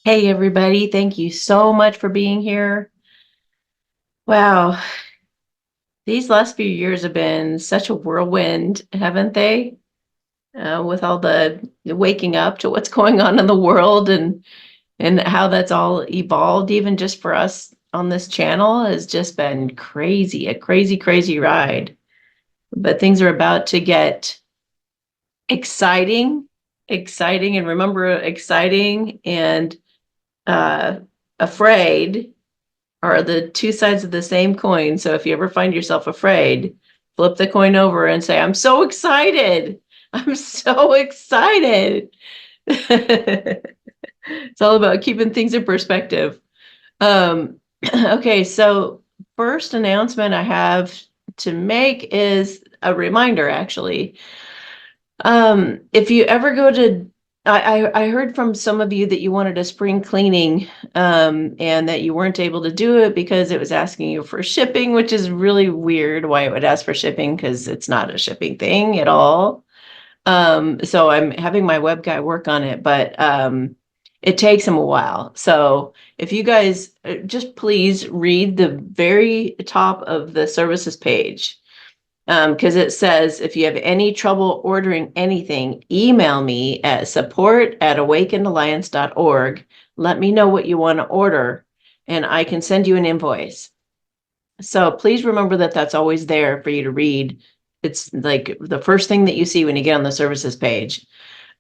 Hey, everybody. Thank you so much for being here. Wow, these last few years have been such a whirlwind, haven't they? With all the waking up to what's going on in the world and how that's all evolved, even just for us on this channel, has just been crazy, a crazy, crazy ride. But things are about to get exciting, exciting, and remember, exciting and uh, afraid are the two sides of the same coin. So if you ever find yourself afraid, flip the coin over and say, I'm so excited. I'm so excited. It's all about keeping things in perspective. Okay, so first announcement I have to make is a reminder, actually. If you ever go to, I heard from some of you that you wanted a spring cleaning, and that you weren't able to do it because it was asking you for shipping, which is really weird why it would ask for shipping because it's not a shipping thing at all. So I'm having my web guy work on it, but it takes him a while. So if you guys just please read the very top of the services page, because it says, if you have any trouble ordering anything, email me at support@awakenedalliance.org. Let me know what you want to order, and I can send you an invoice. So please remember that that's always there for you to read. It's like the first thing that you see when you get on the services page.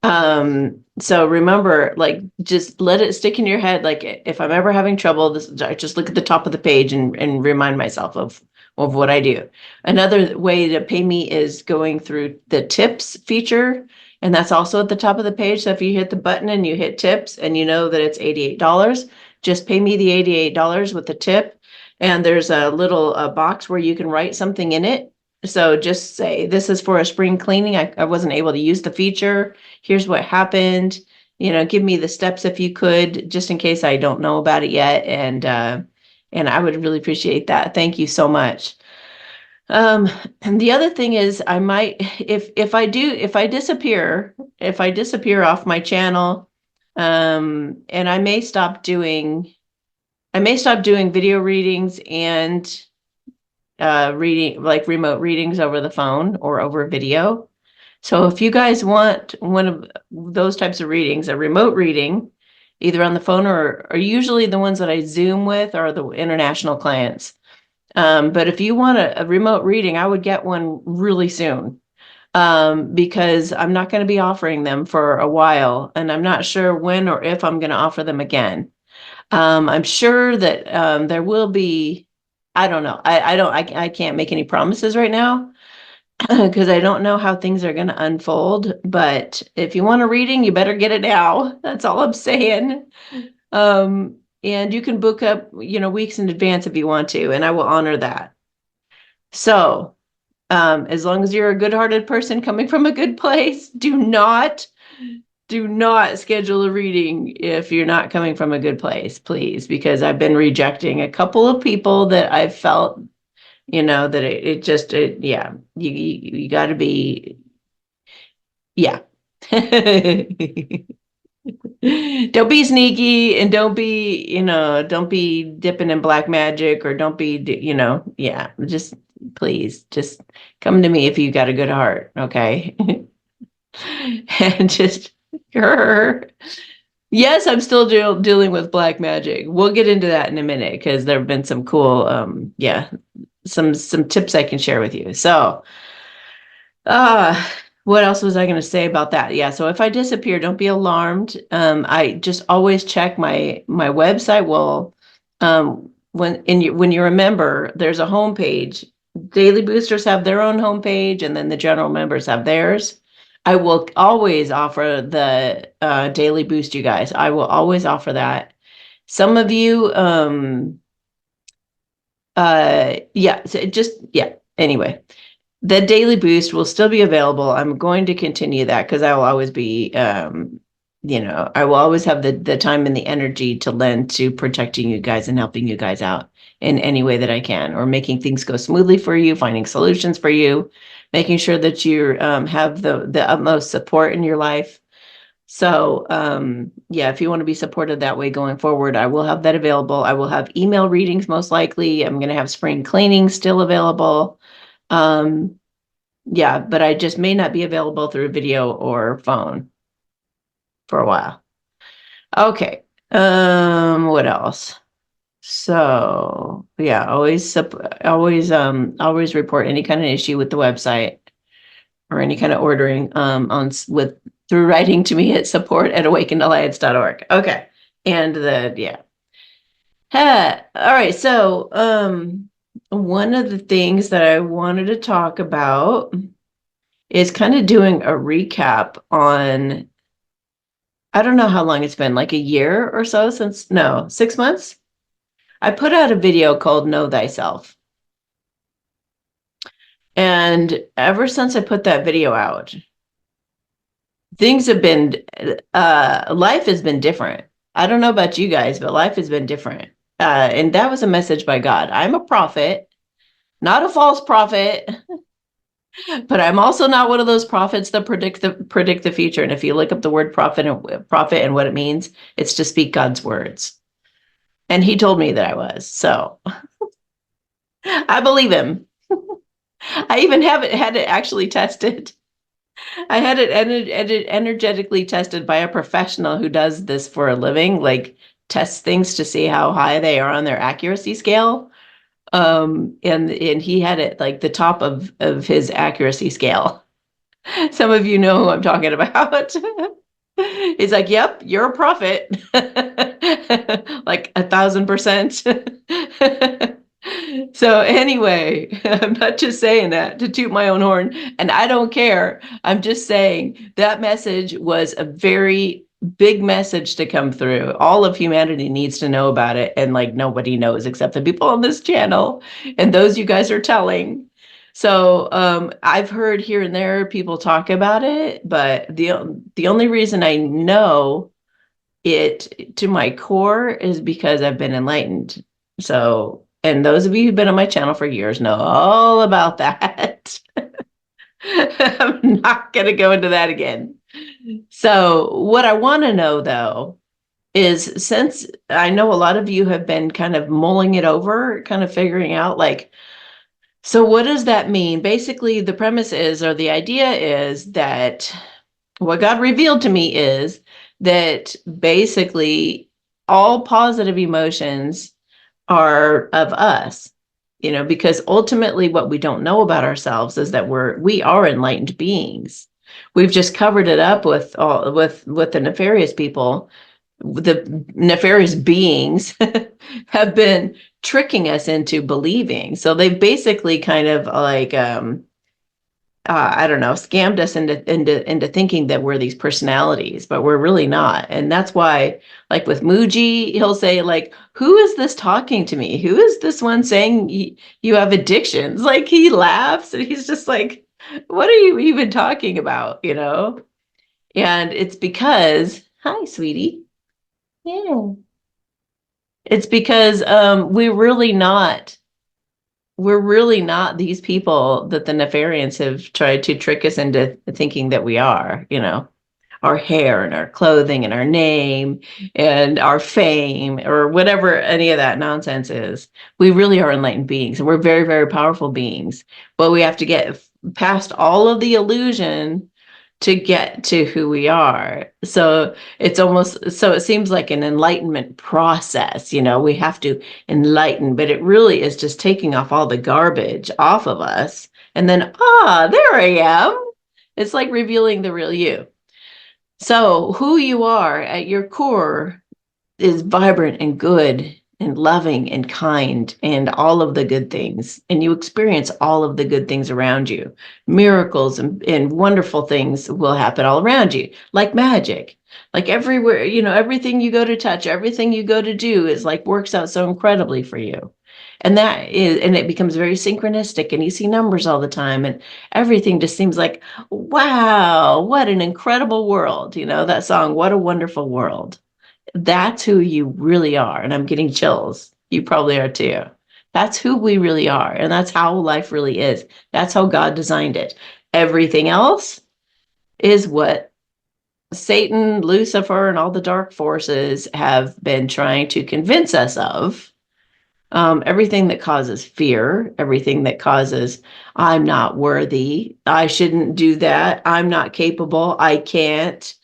So remember, like, just let it stick in your head. Like, if I'm ever having trouble, I just look at the top of the page and remind myself of what I do. Another way to pay me is going through the tips feature, and that's also at the top of the page. So if you hit the button and you hit tips and you know that it's $88, just pay me the $88 with the tip. And there's a little box where you can write something in it. So just say, this is for a spring cleaning. I wasn't able to use the feature. Here's what happened. Give me the steps if you could, just in case I don't know about it yet. And I would really appreciate that. Thank you so much. And the other thing is, I might, if I disappear off my channel, and I may stop doing video readings and reading, like remote readings over the phone or over video. So if you guys want one of those types of readings, a remote reading, either on the phone or usually the ones that I Zoom with are the international clients. But if you want a remote reading, I would get one really soon, because I'm not going to be offering them for a while, and I'm not sure when or if I'm going to offer them again. I'm sure that there will be. I don't know. I can't make any promises right now because I don't know how things are going to unfold. But if you want a reading, you better get it now. That's all I'm saying. And you can book up, weeks in advance if you want to, and I will honor that. So, as long as you're a good-hearted person coming from a good place, do not schedule a reading if you're not coming from a good place, please, because I've been rejecting a couple of people that I've felt, that yeah, you got to be, yeah. Don't be sneaky, and don't be dipping in black magic, or don't be, yeah, just please just come to me if you got a good heart, okay? And just, grr. Yes, I'm still dealing with black magic. We'll get into that in a minute because there have been some cool, yeah, some tips I can share with you. So, uh, what else was I going to say about that? Yeah, so if I disappear, don't be alarmed. I just always check my website. Well, when you're a member, there's a homepage. Daily boosters have their own homepage, and then the general members have theirs. I will always offer the daily boost, you guys. I will always offer that. Some of you, yeah, so yeah. Anyway, the daily boost will still be available. I'm going to continue that because I will always be, I will always have the time and the energy to lend to protecting you guys and helping you guys out in any way that I can, or making things go smoothly for you, finding solutions for you, making sure that you have the utmost support in your life. So, yeah, if you want to be supported that way going forward, I will have that available. I will have email readings most likely. I'm going to have spring cleaning still available. Yeah, but I just may not be available through video or phone for a while. Okay. What else? So, yeah, always report any kind of issue with the website or any kind of ordering with through writing to me at support@awakenedalliance.org. Okay. And yeah. All right. So, one of the things that I wanted to talk about is kind of doing a recap on, I don't know how long it's been, like a year or so since, no, 6 months. I put out a video called Know Thyself. And ever since I put that video out, things have been, life has been different. I don't know about you guys, but life has been different. And that was a message by God. I'm a prophet, not a false prophet, but I'm also not one of those prophets that predict the future. And if you look up the word prophet and what it means, it's to speak God's words. And he told me that I was. So I believe him. I even haven't had it actually tested. I had it energetically tested by a professional who does this for a living, like tests things to see how high they are on their accuracy scale. And he had it like the top of his accuracy scale. Some of you know who I'm talking about. He's like, yep, you're a prophet. Like 1,000%. So anyway, I'm not just saying that to toot my own horn, and I don't care. I'm just saying that message was a very big message to come through. All of humanity needs to know about it, and like nobody knows except the people on this channel and those you guys are telling. So I've heard here and there people talk about it, but the only reason I know it to my core is because I've been enlightened. So, and those of you who've been on my channel for years know all about that. I'm not going to go into that again. So, what I want to know though is, since I know a lot of you have been kind of mulling it over, kind of figuring out like, so what does that mean? Basically, the premise is, or the idea is that what God revealed to me is that basically all positive emotions are of us, because ultimately what we don't know about ourselves is that we are enlightened beings. We've just covered it up with the nefarious people. The nefarious beings have been tricking us into believing. So they've basically kind of like I don't know, scammed us into thinking that we're these personalities, but we're really not. And that's why, like with Muji, he'll say, like, who is this talking to me? Who is this one saying you have addictions? Like he laughs and he's just like, what are you even talking about? And it's because, hi, sweetie. Yeah. It's because we're really not these people that the Nefarians have tried to trick us into thinking that we are, our hair and our clothing and our name and our fame or whatever any of that nonsense is. We really are enlightened beings, and we're very, very powerful beings, but we have to get past all of the illusion to get to who we are. So it seems like an enlightenment process. We have to enlighten, but it really is just taking off all the garbage off of us. And then, there I am. It's like revealing the real you. So who you are at your core is vibrant and good and loving and kind and all of the good things. And you experience all of the good things around you. Miracles and wonderful things will happen all around you, like magic. Like everywhere, everything you go to touch, everything you go to do is like works out so incredibly for you. And it becomes very synchronistic, and you see numbers all the time, and everything just seems like, wow, what an incredible world. That song, What a Wonderful World. That's who you really are. And I'm getting chills. You probably are too. That's who we really are. And that's how life really is. That's how God designed it. Everything else is what Satan, Lucifer, and all the dark forces have been trying to convince us of. Everything that causes fear, everything that causes, I'm not worthy, I shouldn't do that, I'm not capable, I can't,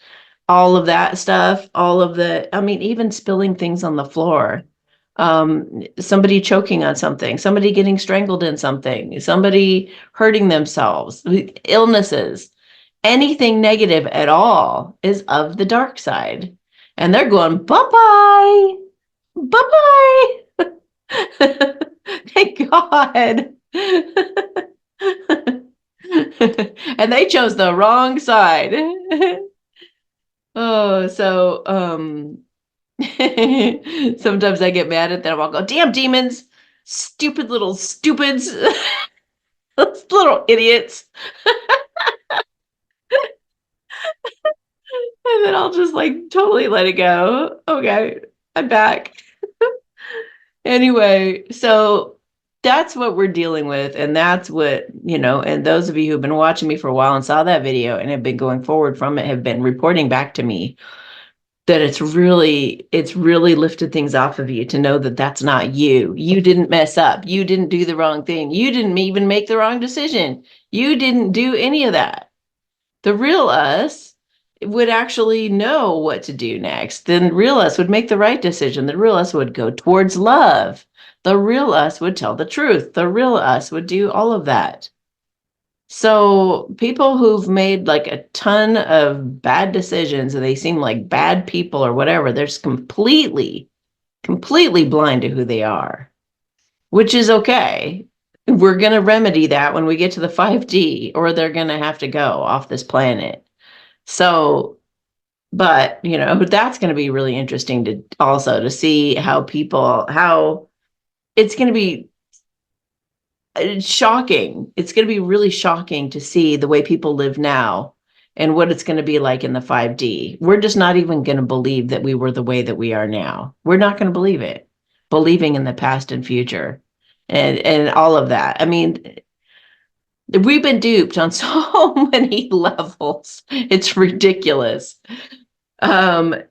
all of that stuff, all of the, I mean, even spilling things on the floor, somebody choking on something, somebody getting strangled in something, somebody hurting themselves, illnesses, anything negative at all is of the dark side. And they're going, bye-bye, bye-bye. Thank God. And they chose the wrong side. Oh, so sometimes I get mad at them. I'll go, damn demons, stupid little stupids, little idiots. And then I'll just like totally let it go. Okay, I'm back. Anyway, so that's what we're dealing with. And that's what, and those of you who've been watching me for a while and saw that video and have been going forward from it have been reporting back to me that it's really lifted things off of you to know that that's not you. You didn't mess up. You didn't do the wrong thing. You didn't even make the wrong decision. You didn't do any of that. The real us would actually know what to do next. Then real us would make the right decision. The real us would go towards love. The real us would tell the truth. The real us would do all of that. So people who've made like a ton of bad decisions and they seem like bad people or whatever, they're just completely blind to who they are, which is okay. We're going to remedy that when we get to the 5D, or they're going to have to go off this planet. So, but that's going to be really interesting to see how it's going to be shocking. It's going to be really shocking to see the way people live now and what it's going to be like in the 5D. We're just not even going to believe that we were the way that we are now. We're not going to believe it, believing in the past and future and all of that. I mean, we've been duped on so many levels. It's ridiculous. Yeah.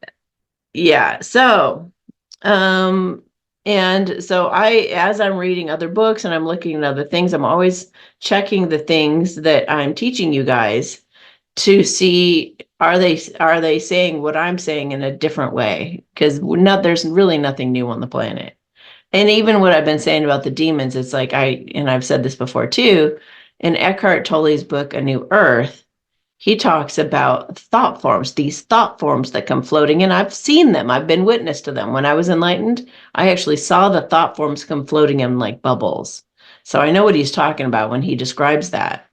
Um, and so as I'm reading other books and I'm looking at other things, I'm always checking the things that I'm teaching you guys to see, are they saying what I'm saying in a different way? Because there's really nothing new on the planet. And even what I've been saying about the demons, it's like and I've said this before too, in Eckhart Tolle's book, A New Earth, he talks about thought forms, these thought forms that come floating in. I've seen them. I've been witness to them. When I was enlightened, I actually saw the thought forms come floating in like bubbles. So I know what he's talking about when he describes that.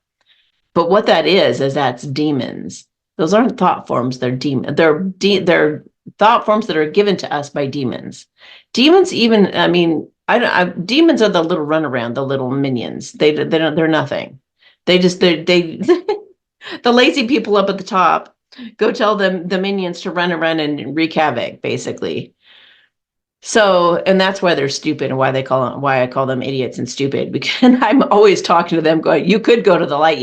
But what that is that's demons. Those aren't thought forms. They're demons. They're thought forms that are given to us by demons. Demons, even, I mean, demons are the little runaround, the little minions. They're nothing. They the lazy people up at the top go tell them the minions to run around and wreak havoc, basically. So, and that's why they're stupid and why I call them idiots and stupid, because I'm always talking to them going, you could go to the light,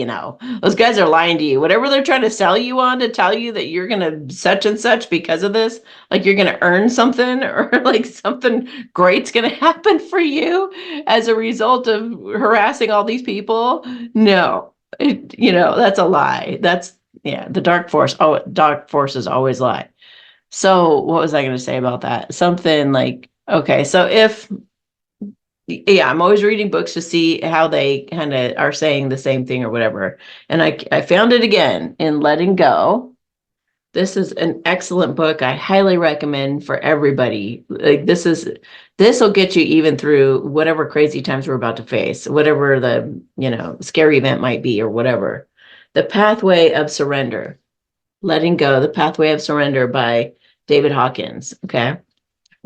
those guys are lying to you. Whatever they're trying to sell you on to tell you that you're going to such and such because of this, like you're going to earn something or like something great's going to happen for you as a result of harassing all these people. No, that's a lie. The dark forces always lie. So what was I going to say about that? Something like, okay, so I'm always reading books to see how they kind of are saying the same thing or whatever. And I found it again in Letting Go. This is an excellent book. I highly recommend for everybody. Like this will get you even through whatever crazy times we're about to face, whatever the, scary event might be or whatever. The Pathway of Surrender. Letting Go, The Pathway of Surrender by David Hawkins. Okay.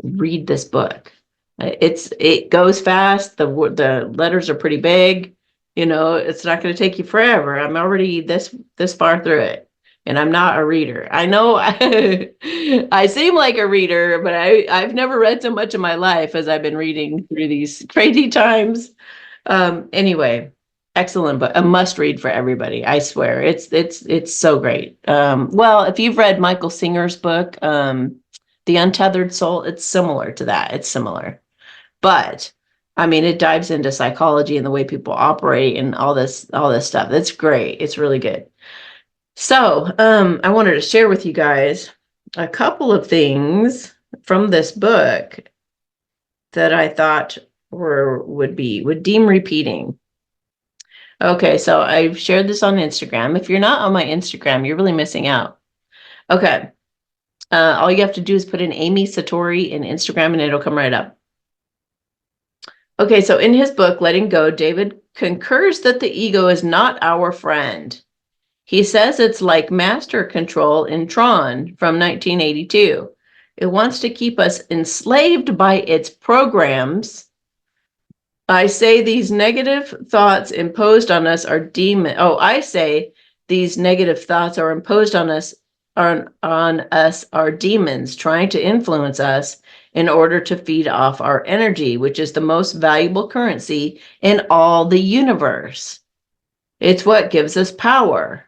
Read this book. It goes fast. The letters are pretty big. It's not going to take you forever. I'm already this far through it. And I'm not a reader. I know I seem like a reader, but I've never read so much in my life as I've been reading through these crazy times. Anyway, Excellent book, a must read for everybody. I swear, it's so great. Well, if you've read Michael Singer's book, The Untethered Soul, it's similar to that. It's similar, but I mean, it dives into psychology and the way people operate and all this stuff. It's great. It's really good. So, I wanted to share with you guys a couple of things from this book that I thought would deem repeating. Okay, so I've shared this on Instagram. If you're not on my Instagram, you're really missing out. Okay. All you have to do is put in Amy Satori in Instagram and it'll come right up. Okay, so in his book, Letting Go, David concurs that the ego is not our friend. He says it's like master control in Tron from 1982. It wants to keep us enslaved by its programs. I say these negative thoughts imposed on us are demon. Oh, I say these negative thoughts are imposed on us are demons trying to influence us in order to feed off our energy, which is the most valuable currency in all the universe. It's what gives us power.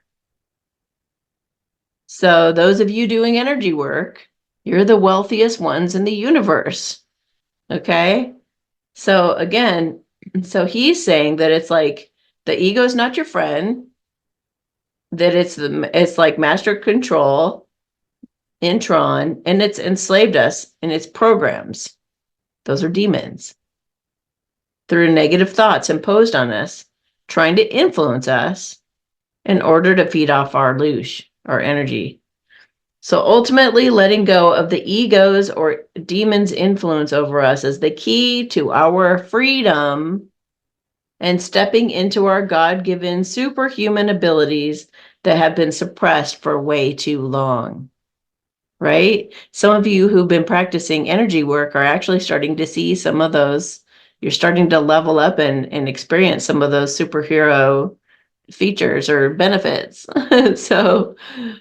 So those of you doing energy work, you're the wealthiest ones in the universe. Okay? So again, so he's saying that it's like the ego is not your friend, that it's like master control in Tron, and it's enslaved us in its programs. Those are demons. Through negative thoughts imposed on us, trying to influence us in order to feed off our loosh, our energy. So ultimately, letting go of the ego's or demon's influence over us is the key to our freedom and stepping into our God-given superhuman abilities that have been suppressed for way too long. Right? Some of you who've been practicing energy work are actually starting to see some of those. You're starting to level up and experience some of those superhero features or benefits. So,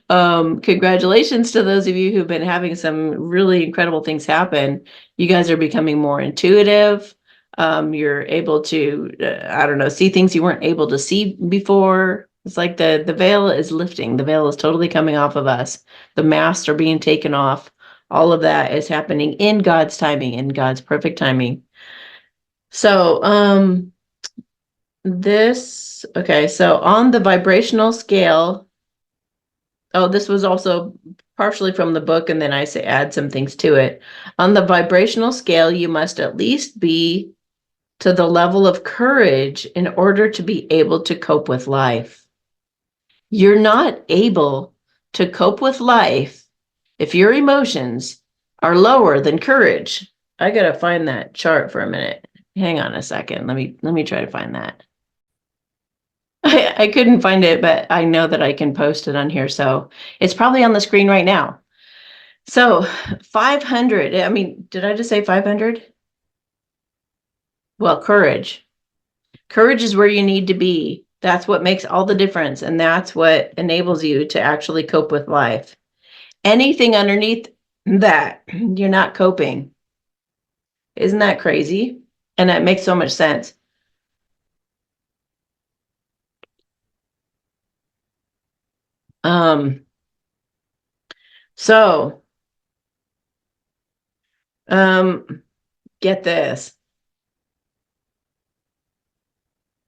congratulations to those of you who've been having some really incredible things happen. You guys are becoming more intuitive. You're able to, I don't know, see things you weren't able to see before. It's like the veil is lifting. The veil is totally coming off of us. The masks are being taken off. All of that is happening in God's timing, in God's perfect timing. So, okay, so on the vibrational scale, oh, this was also partially from the book, and then I say add some things to it. On the vibrational scale, you must at least be to the level of courage in order to be able to cope with life. You're not able to cope with life if your emotions are lower than courage. I gotta find that chart for a minute. Hang on a second. Let me try to find that. I couldn't find it, but I know that I can post it on here. So it's probably on the screen right now. So 500, I mean, did I just say 500? Well, courage. Courage is where you need to be. That's what makes all the difference. And that's what enables you to actually cope with life. Anything underneath that, you're not coping. Isn't that crazy? And that makes so much sense. So, get this.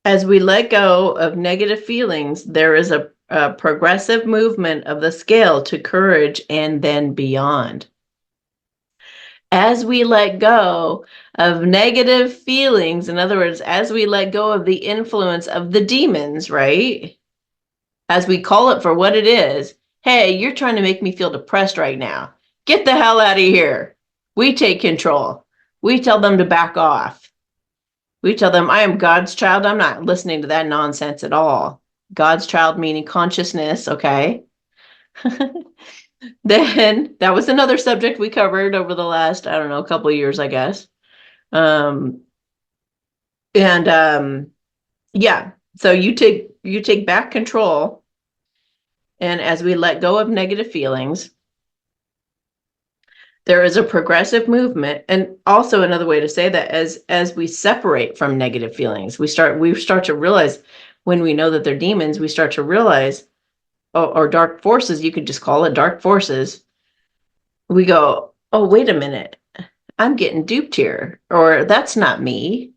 As we let go of negative feelings, there is a progressive movement of the scale to courage and then beyond. As we let go of negative feelings, in other words, as we let go of the influence of the demons, right? As we call it for what it is, hey, you're trying to make me feel depressed right now. Get the hell out of here. We take control. We tell them to back off. We tell them, I am God's child. I'm not listening to that nonsense at all. God's child meaning consciousness, okay? Then that was another subject we covered over the last, I don't know, a couple of years, I guess. Yeah, so you take back control. And as we let go of negative feelings, there is a progressive movement. And also another way to say that, as we separate from negative feelings, we start to realize when we know that they're demons, we start to realize, or dark forces, you could just call it dark forces. We go, oh, wait a minute, I'm getting duped here, or that's not me.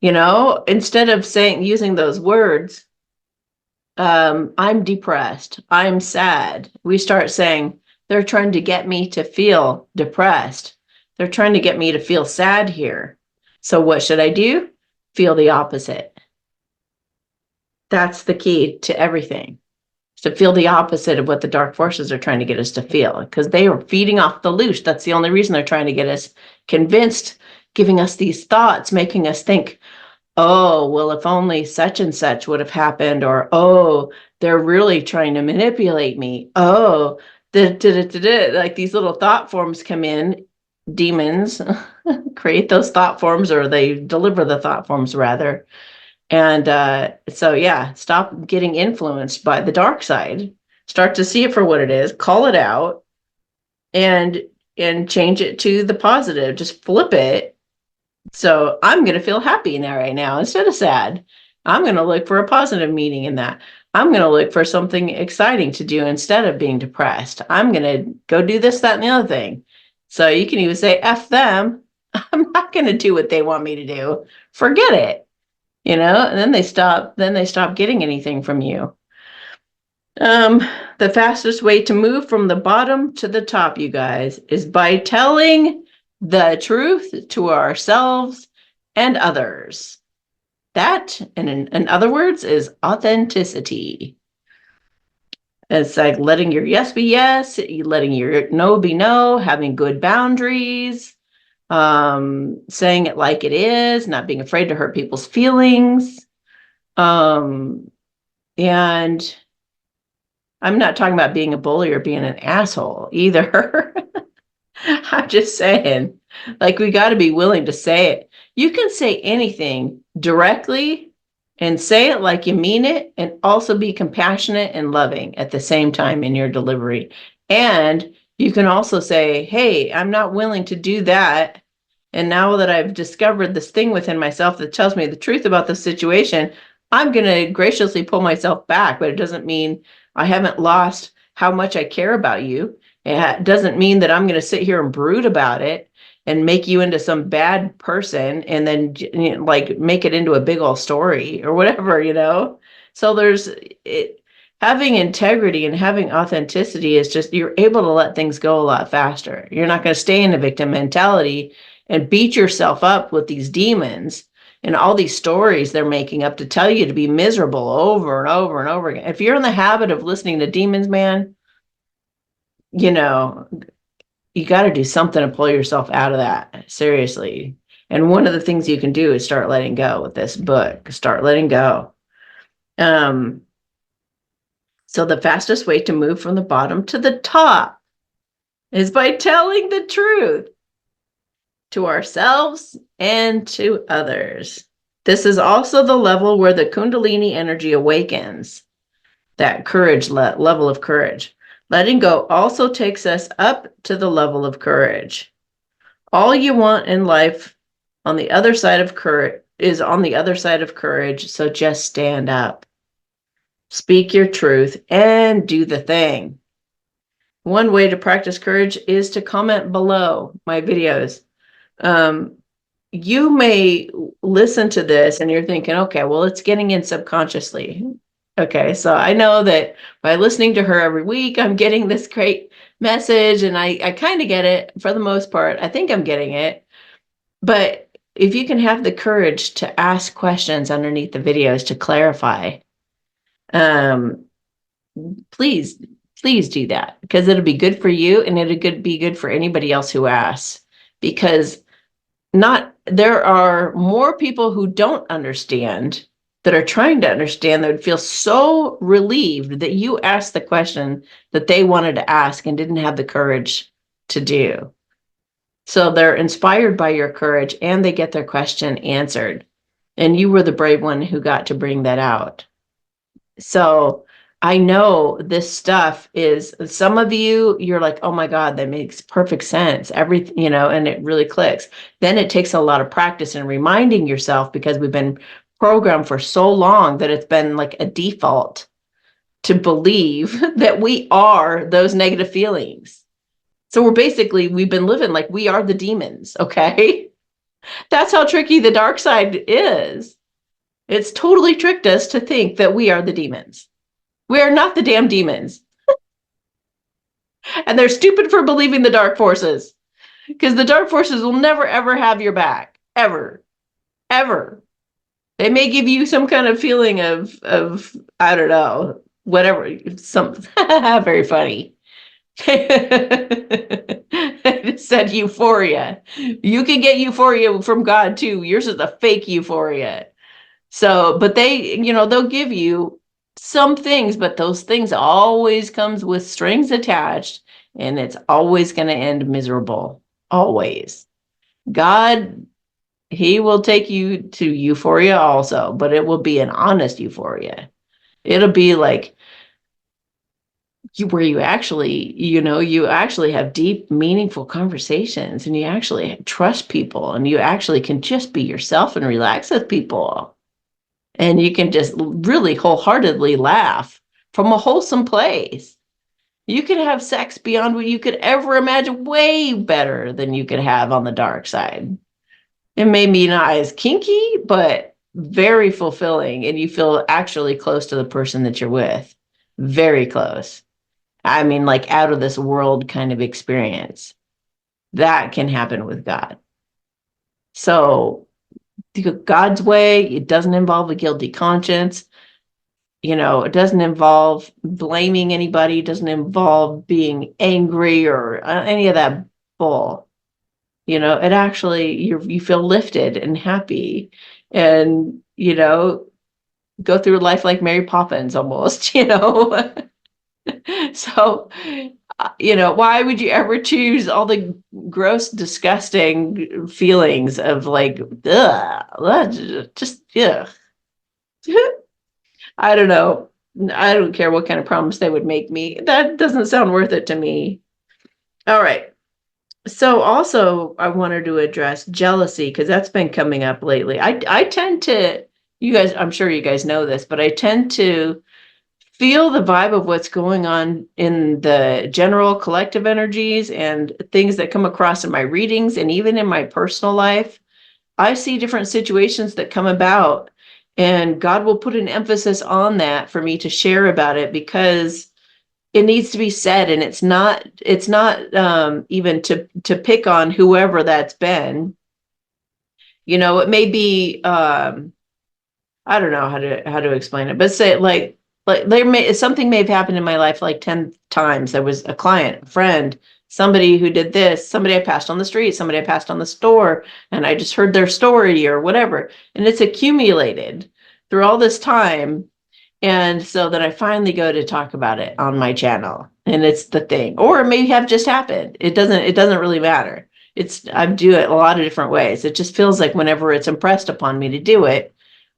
Instead of using those words, I'm depressed, I'm sad, we start saying, they're trying to get me to feel depressed. They're trying to get me to feel sad here. So what should I do? Feel the opposite. That's the key to everything. To feel the opposite of what the dark forces are trying to get us to feel, because they are feeding off the loose. That's the only reason they're trying to get us convinced, giving us these thoughts, making us think, oh, well, if only such and such would have happened, or, oh, they're really trying to manipulate me. Oh, like these little thought forms come in, demons create those thought forms, or they deliver the thought forms rather. And so, yeah, stop getting influenced by the dark side. Start to see it for what it is, call it out, and change it to the positive. Just flip it. So I'm going to feel happy now, right now, instead of sad. I'm going to look for a positive meaning in that. I'm going to look for something exciting to do instead of being depressed. I'm going to go do this, that, and the other thing. So you can even say, F them. I'm not going to do what they want me to do. Forget it. And then they stop getting anything from you. The fastest way to move from the bottom to the top, you guys, is by telling the truth to ourselves and others. That, in other words, is authenticity. It's like letting your yes be yes, letting your no be no, having good boundaries, saying it like it is, not being afraid to hurt people's feelings. And I'm not talking about being a bully or being an asshole either. I'm just saying, like, we got to be willing to say it. You can say anything directly and say it like you mean it, and also be compassionate and loving at the same time in your delivery. And you can also say, hey, I'm not willing to do that. And now that I've discovered this thing within myself that tells me the truth about the situation, I'm going to graciously pull myself back, but it doesn't mean I haven't lost how much I care about you. It doesn't mean that I'm going to sit here and brood about it and make you into some bad person and then like make it into a big old story or whatever. So having integrity and having authenticity is just, you're able to let things go a lot faster. You're not going to stay in a victim mentality and beat yourself up with these demons and all these stories they're making up to tell you to be miserable over and over and over again. If you're in the habit of listening to demons, man, you got to do something to pull yourself out of that. Seriously. And one of the things you can do is start letting go with this book. Start letting go. So the fastest way to move from the bottom to the top is by telling the truth to ourselves and to others. This is also the level where the Kundalini energy awakens, that courage level of courage. Letting go also takes us up to the level of courage. All you want in life on the other side of courage is on the other side of courage, so just stand up. Speak your truth and do the thing. One way to practice courage is to comment below my videos. You may listen to this and you're thinking, okay, well, it's getting in subconsciously. Okay, so I know that by listening to her every week, I'm getting this great message, and I kind of get it for the most part. I think I'm getting it. But if you can have the courage to ask questions underneath the videos to clarify, please do that, because it'll be good for you and it'll be good for anybody else who asks, because there are more people who don't understand that are trying to understand, that would feel so relieved that you asked the question that they wanted to ask and didn't have the courage to do. So they're inspired by your courage and they get their question answered. And you were the brave one who got to bring that out. So I know this stuff is, some of you're like, oh my God, that makes perfect sense. Everything, and it really clicks. Then it takes a lot of practice and reminding yourself, because we've been programmed for so long that it's been like a default to believe that we are those negative feelings. So we've been living like we are the demons, okay? That's how tricky the dark side is. It's totally tricked us to think that we are the demons. We are not the damn demons. And they're stupid for believing the dark forces, because the dark forces will never, ever have your back. Ever. Ever. They may give you some kind of feeling of I don't know, whatever, some very funny. It said euphoria. You can get euphoria from God too. Yours is a fake euphoria. So, but they'll give you some things, but those things always comes with strings attached, and it's always going to end miserable. Always. God, he will take you to euphoria also, but it will be an honest euphoria. It'll be like where you actually have deep, meaningful conversations, and you actually trust people, and you actually can just be yourself and relax with people. And you can just really wholeheartedly laugh from a wholesome place. You can have sex beyond what you could ever imagine, way better than you could have on the dark side. It may be not as kinky, but very fulfilling. And you feel actually close to the person that you're with. Very close. I mean, like out of this world kind of experience. That can happen with God. So God's way, it doesn't involve a guilty conscience. It doesn't involve blaming anybody. It doesn't involve being angry or any of that bull. It actually, you feel lifted and happy, and, go through life like Mary Poppins almost, So, why would you ever choose all the gross, disgusting feelings of like, ugh, just, yeah. I don't know. I don't care what kind of promise they would make me. That doesn't sound worth it to me. All right. So also I wanted to address jealousy, because that's been coming up lately. I tend to, you guys, I'm sure you guys know this, but I tend to feel the vibe of what's going on in the general collective energies and things that come across in my readings and even in my personal life. I see different situations that come about, and God will put an emphasis on that for me to share about it, because it needs to be said. And it's not even to pick on whoever that's been. It may be, I don't know how to explain it, but say like something may have happened in my life like 10 times. There was a client, a friend, somebody who did this, somebody I passed on the street, somebody I passed on the store, and I just heard their story or whatever. And it's accumulated through all this time. And so then I finally go to talk about it on my channel, and it's the thing. Or it may have just happened. It doesn't really matter. I do it a lot of different ways. It just feels like whenever it's impressed upon me to do it,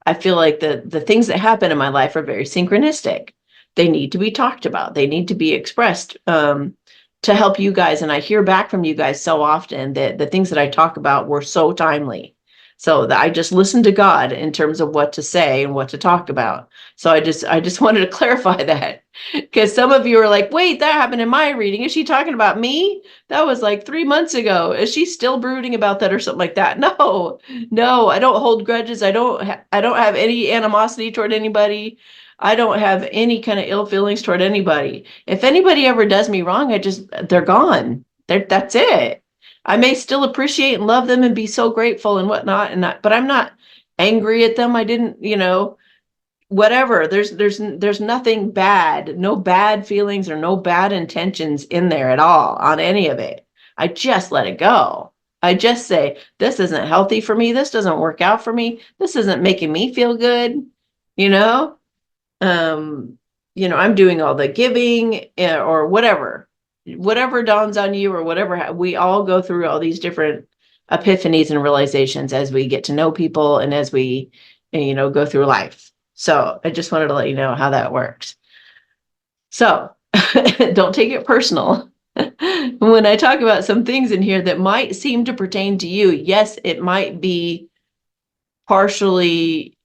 I feel like the things that happen in my life are very synchronistic. They need to be talked about. They need to be expressed, to help you guys. And I hear back from you guys so often that the things that I talk about were so timely. So that I just listened to God in terms of what to say and what to talk about. So I just wanted to clarify that, because some of you are like, wait, that happened in my reading. Is she talking about me? That was like 3 months ago. Is she still brooding about that or something like that? No, I don't hold grudges. I don't have any animosity toward anybody. I don't have any kind of ill feelings toward anybody. If anybody ever does me wrong, they're gone. That's it. I may still appreciate and love them and be so grateful and whatnot, but I'm not angry at them. I didn't, whatever. There's nothing bad, no bad feelings or no bad intentions in there at all on any of it. I just let it go. I just say, this isn't healthy for me. This doesn't work out for me. This isn't making me feel good. You know, um, I'm doing all the giving, or whatever dawns on you, or whatever. We all go through all these different epiphanies and realizations as we get to know people and as we, go through life. So I just wanted to let you know how that works. So don't take it personal. When I talk about some things in here that might seem to pertain to you, yes, it might be partially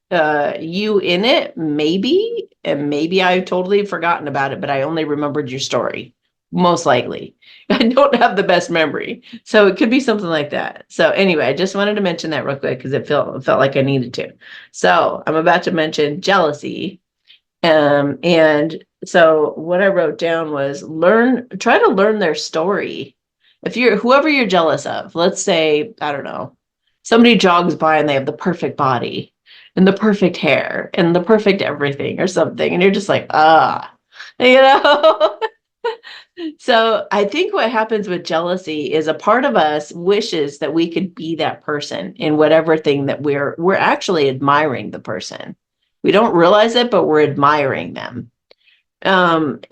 you in it, maybe, and maybe I've totally forgotten about it, but I only remembered your story, most likely. I don't have the best memory, so it could be something like that. So anyway, I just wanted to mention that real quick because it felt like I needed to. So I'm about to mention jealousy. And so what I wrote down was try to learn their story. If you're whoever you're jealous of, let's say, I don't know, somebody jogs by and they have the perfect body and the perfect hair and the perfect everything or something, and you're just like, you know? So I think what happens with jealousy is a part of us wishes that we could be that person in whatever thing that we're actually admiring the person. We don't realize it, but we're admiring them. And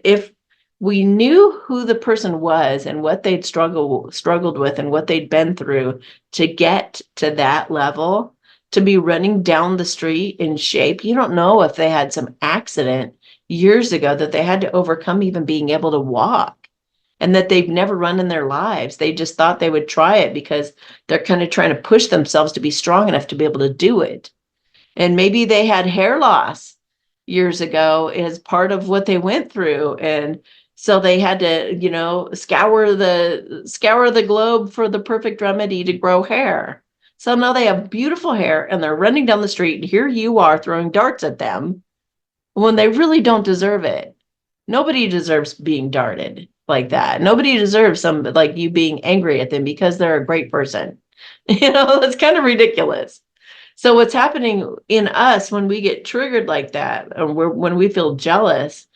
if we knew who the person was and what they'd struggled with and what they'd been through to get to that level, to be running down the street in shape, you don't know if they had some accident years ago that they had to overcome even being able to walk and that they've never run in their lives. They just thought they would try it because they're kind of trying to push themselves to be strong enough to be able to do it. And maybe they had hair loss years ago as part of what they went through. And so they had to, scour the globe for the perfect remedy to grow hair. So now they have beautiful hair and they're running down the street. And here you are throwing darts at them when they really don't deserve it. Nobody deserves being darted like that. Nobody deserves some like you being angry at them because they're a great person. It's kind of ridiculous. So what's happening in us when we get triggered like that, or when we feel jealous,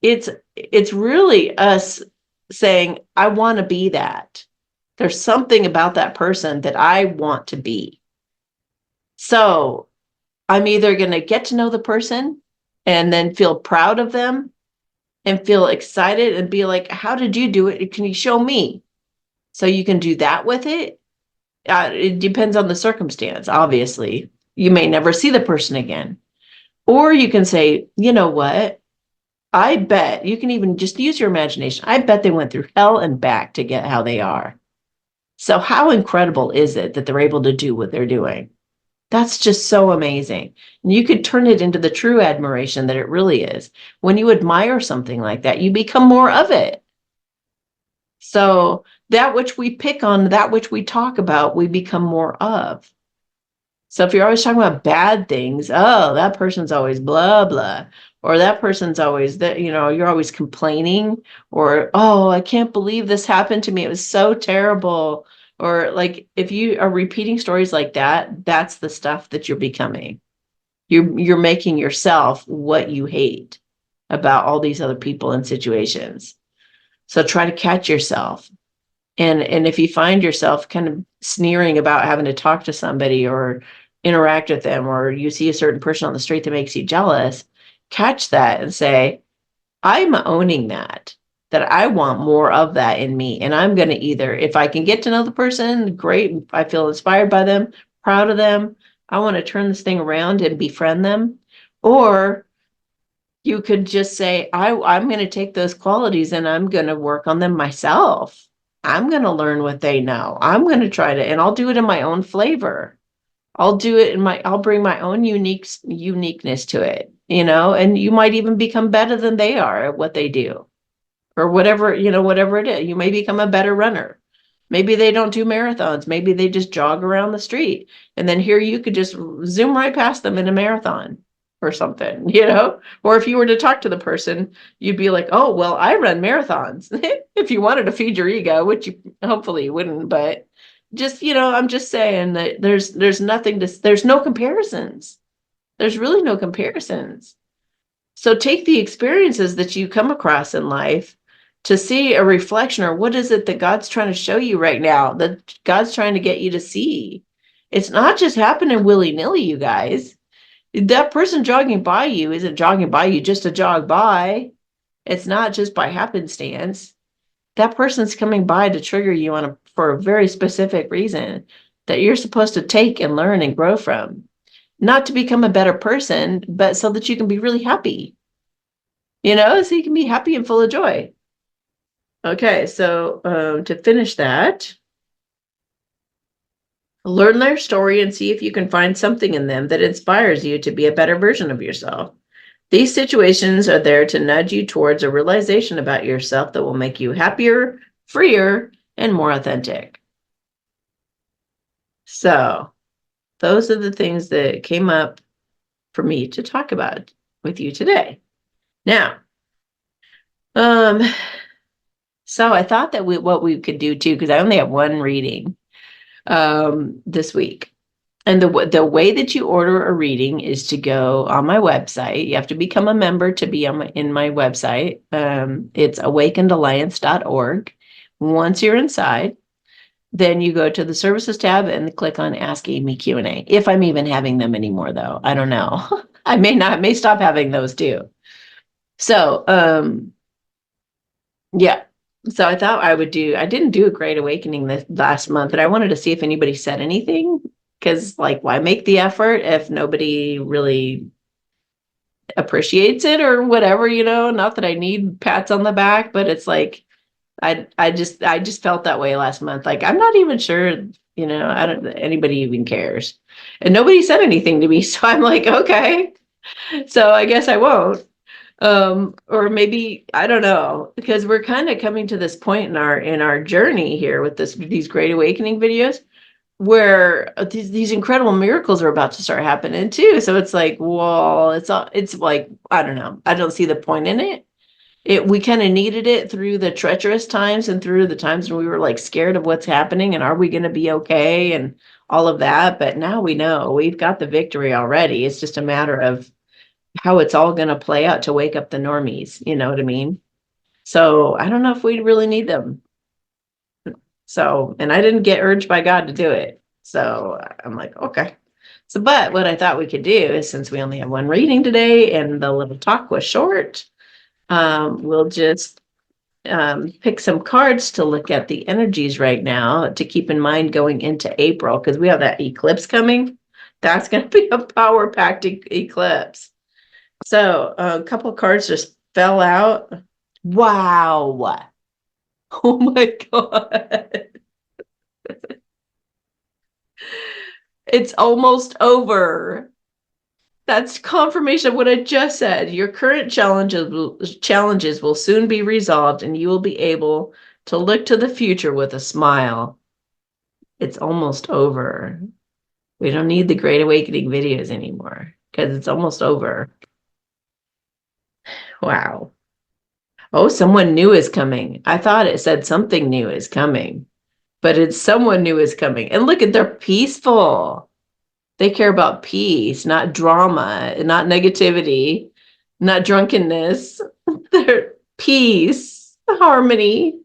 it's really us saying, I want to be that. There's something about that person that I want to be. So I'm either going to get to know the person and then feel proud of them and feel excited and be like, how did you do it? Can you show me? So you can do that with it. It depends on the circumstance, obviously. You may never see the person again. Or you can say, you know what? I bet you can even just use your imagination. I bet they went through hell and back to get how they are. So how incredible is it that they're able to do what they're doing? That's just so amazing. And you could turn it into the true admiration that it really is. When you admire something like that, you become more of it. So that which we pick on, that which we talk about, we become more of. So if you're always talking about bad things, oh, that person's always blah, blah, or that person's always that, you're always complaining, or, oh, I can't believe this happened to me. It was so terrible. Or like if you are repeating stories like that, that's the stuff that you're becoming. You're making yourself what you hate about all these other people and situations. So try to catch yourself. And if you find yourself kind of sneering about having to talk to somebody or interact with them, or you see a certain person on the street that makes you jealous, catch that and say, I'm owning that I want more of that in me. And I'm going to either, if I can get to know the person, great. I feel inspired by them, proud of them. I want to turn this thing around and befriend them. Or you could just say, I'm going to take those qualities and I'm going to work on them myself. I'm going to learn what they know. I'm going to try to, and I'll do it in my own flavor. I'll bring my own uniqueness to it, and you might even become better than they are at what they do or whatever, whatever it is. You may become a better runner. Maybe they don't do marathons. Maybe they just jog around the street. And then here you could just zoom right past them in a marathon or something, Or if you were to talk to the person, you'd be like, oh, well, I run marathons. If you wanted to feed your ego, which you hopefully you wouldn't, but just, I'm just saying that there's no comparisons. There's really no comparisons. So take the experiences that you come across in life to see a reflection, or what is it that God's trying to show you right now, that God's trying to get you to see. It's not just happening willy-nilly, you guys. That person jogging by you isn't jogging by you just to jog by. It's not just by happenstance. That person's coming by to trigger you for a very specific reason that you're supposed to take and learn and grow from. Not to become a better person, but so that you can be really happy, so you can be happy and full of joy. Okay, so to finish that, Learn their story and see if you can find something in them that inspires you to be a better version of yourself. These situations are there to nudge you towards a realization about yourself that will make you happier, freer, and more authentic. So, those are the things that came up for me to talk about with you today. Now, um, so I thought that what we could do too, because I only have one reading this week. And the way that you order a reading is to go on my website. You have to become a member to be in my website. It's awakenedalliance.org. Once you're inside, then you go to the services tab and click on Ask Amy Q&A. If I'm even having them anymore, though, I don't know. I may stop having those too. So, yeah. So I thought I didn't do a Great Awakening this last month, and I wanted to see if anybody said anything. Because, like, why make the effort if nobody really appreciates it or whatever, not that I need pats on the back, but it's like, I just felt that way last month. Like, I'm not even sure, I don't, anybody even cares. And nobody said anything to me. So I'm like, okay, so I guess I won't. Or maybe, I don't know, because we're kind of coming to this point in our journey here with these Great Awakening videos, where these incredible miracles are about to start happening too. So it's like, well, it's like, I don't know. I don't see the point in it. We kind of needed it through the treacherous times and through the times when we were like scared of what's happening and are we going to be okay and all of that. But now we know we've got the victory already. It's just a matter of how it's all going to play out to wake up the normies. You know what I mean? So I don't know if we really need them. So, and I didn't get urged by God to do it. So I'm like, okay. So, but what I thought we could do is, since we only have one reading today and the little talk was short, we'll just pick some cards to look at the energies right now to keep in mind going into April, because we have that eclipse coming. That's going to be a power-packed eclipse. So a couple of cards just fell out. Wow. Oh my God. It's almost over. That's confirmation of what I just said. Your current challenges will soon be resolved, and you will be able to look to the future with a smile. It's almost over. We don't need the Great Awakening videos anymore because it's almost over. Wow. Oh, someone new is coming. I thought it said something new is coming, but it's someone new is coming. And look at, they're peaceful. They care about peace, not drama, not negativity, not drunkenness. They're peace, harmony.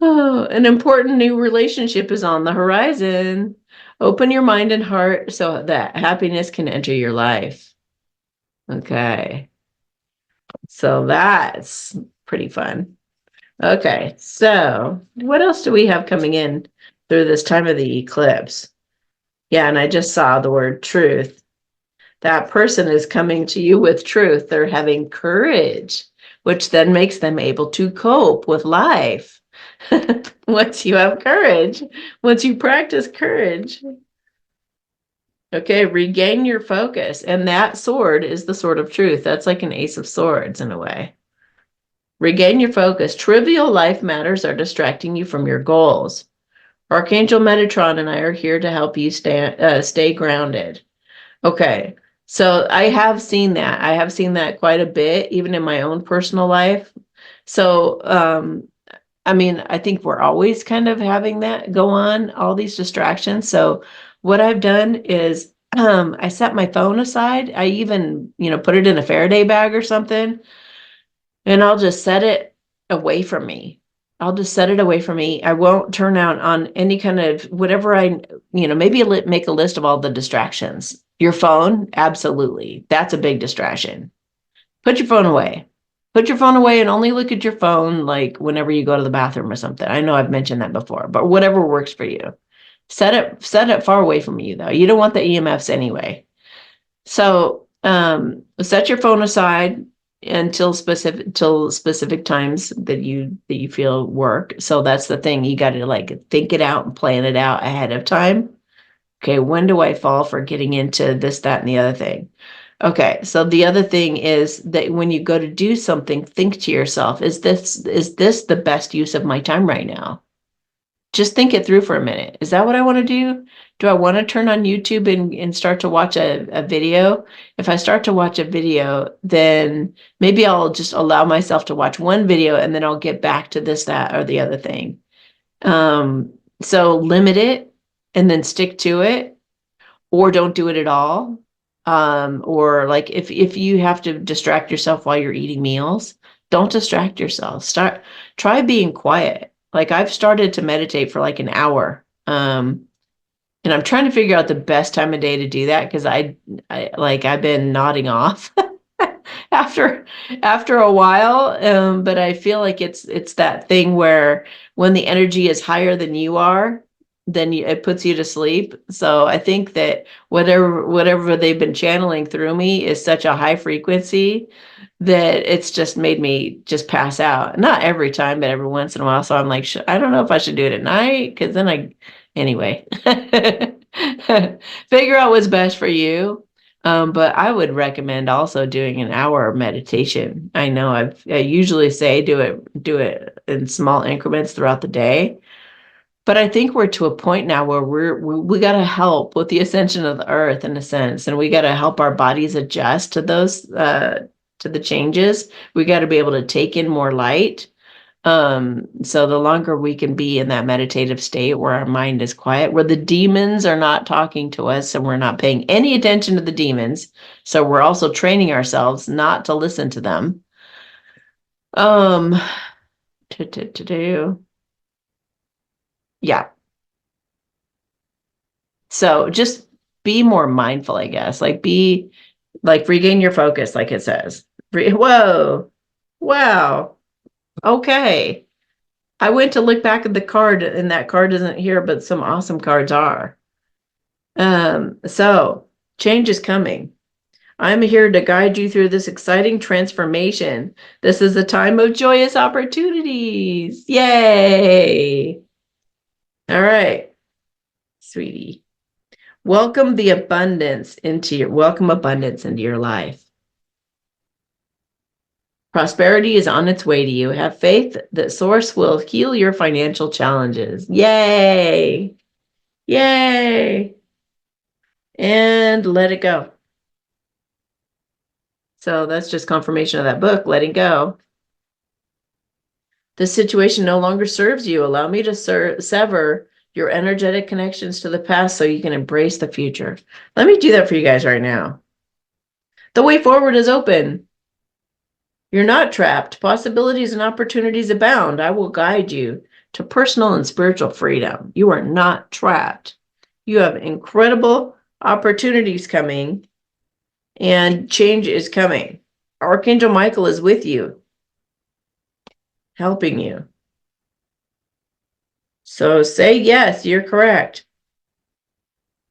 Oh, an important new relationship is on the horizon. Open your mind and heart so that happiness can enter your life. Okay. So that's pretty fun. Okay. So what else do we have coming in through this time of the eclipse? Yeah, and I just saw the word truth. That person is coming to you with truth. They're having courage, which then makes them able to cope with life. Once you have courage, once you practice courage. Okay, regain your focus. And that sword is the sword of truth. That's like an ace of swords in a way. Regain your focus. Trivial life matters are distracting you from your goals. Archangel Metatron and I are here to help you stay grounded. Okay, so I have seen that. I have seen that quite a bit, even in my own personal life. So, I mean, I think we're always kind of having that go on, all these distractions. So what I've done is I set my phone aside. I even, put it in a Faraday bag or something, and I'll just set it away from me. I'll just set it away from me. I won't turn out on any kind of whatever maybe make a list of all the distractions. Your phone, absolutely. That's a big distraction. Put your phone away. Put your phone away and only look at your phone like whenever you go to the bathroom or something. I know I've mentioned that before, but whatever works for you. Set it far away from you though. You don't want the EMFs anyway. So set your phone aside until specific times that you feel work. So that's the thing. You got to like think it out and plan it out ahead of time. Okay, when do I fall for getting into this, that, and the other thing? Okay, so the other thing is that when you go to do something, think to yourself, is this the best use of my time right now? Just think it through for a minute. Is that what I want to do? Do I want to turn on YouTube and start to watch a video? If I start to watch a video, then maybe I'll just allow myself to watch one video and then I'll get back to this, that, or the other thing. So limit it and then stick to it, or don't do it at all. Or like if you have to distract yourself while you're eating meals, don't distract yourself. Try being quiet. Like I've started to meditate for like an hour. And I'm trying to figure out the best time of day to do that because I've been nodding off after after a while. But I feel like it's that thing where when the energy is higher than you are, then it puts you to sleep. So I think that whatever they've been channeling through me is such a high frequency that it's just made me just pass out. Not every time, but every once in a while. So I'm like, I don't know if I should do it at night because then anyway, figure out what's best for you. But I would recommend also doing an hour of meditation. I know I usually say do it in small increments throughout the day. But I think we're to a point now where we got to help with the ascension of the earth in a sense, and we got to help our bodies adjust to those to the changes. We got to be able to take in more light. So the longer we can be in that meditative state where our mind is quiet, where the demons are not talking to us and we're not paying any attention to the demons. So we're also training ourselves not to listen to them. Um, to do. Yeah. So just be more mindful, I guess. Like be like regain your focus, like it says. Whoa. Wow. Okay. I went to look back at the card and that card isn't here, but some awesome cards are. So change is coming. I'm here to guide you through this exciting transformation. This is a time of joyous opportunities. Yay. All right, sweetie. Welcome abundance into your life. Prosperity is on its way to you. Have faith that source will heal your financial challenges. Yay. Yay. And let it go. So that's just confirmation of that book, letting go. This situation no longer serves you. Allow me to sever your energetic connections to the past so you can embrace the future. Let me do that for you guys right now. The way forward is open. You're not trapped. Possibilities and opportunities abound. I will guide you to personal and spiritual freedom. You are not trapped. You have incredible opportunities coming, and change is coming. Archangel Michael is with you, helping you. So say yes, you're correct.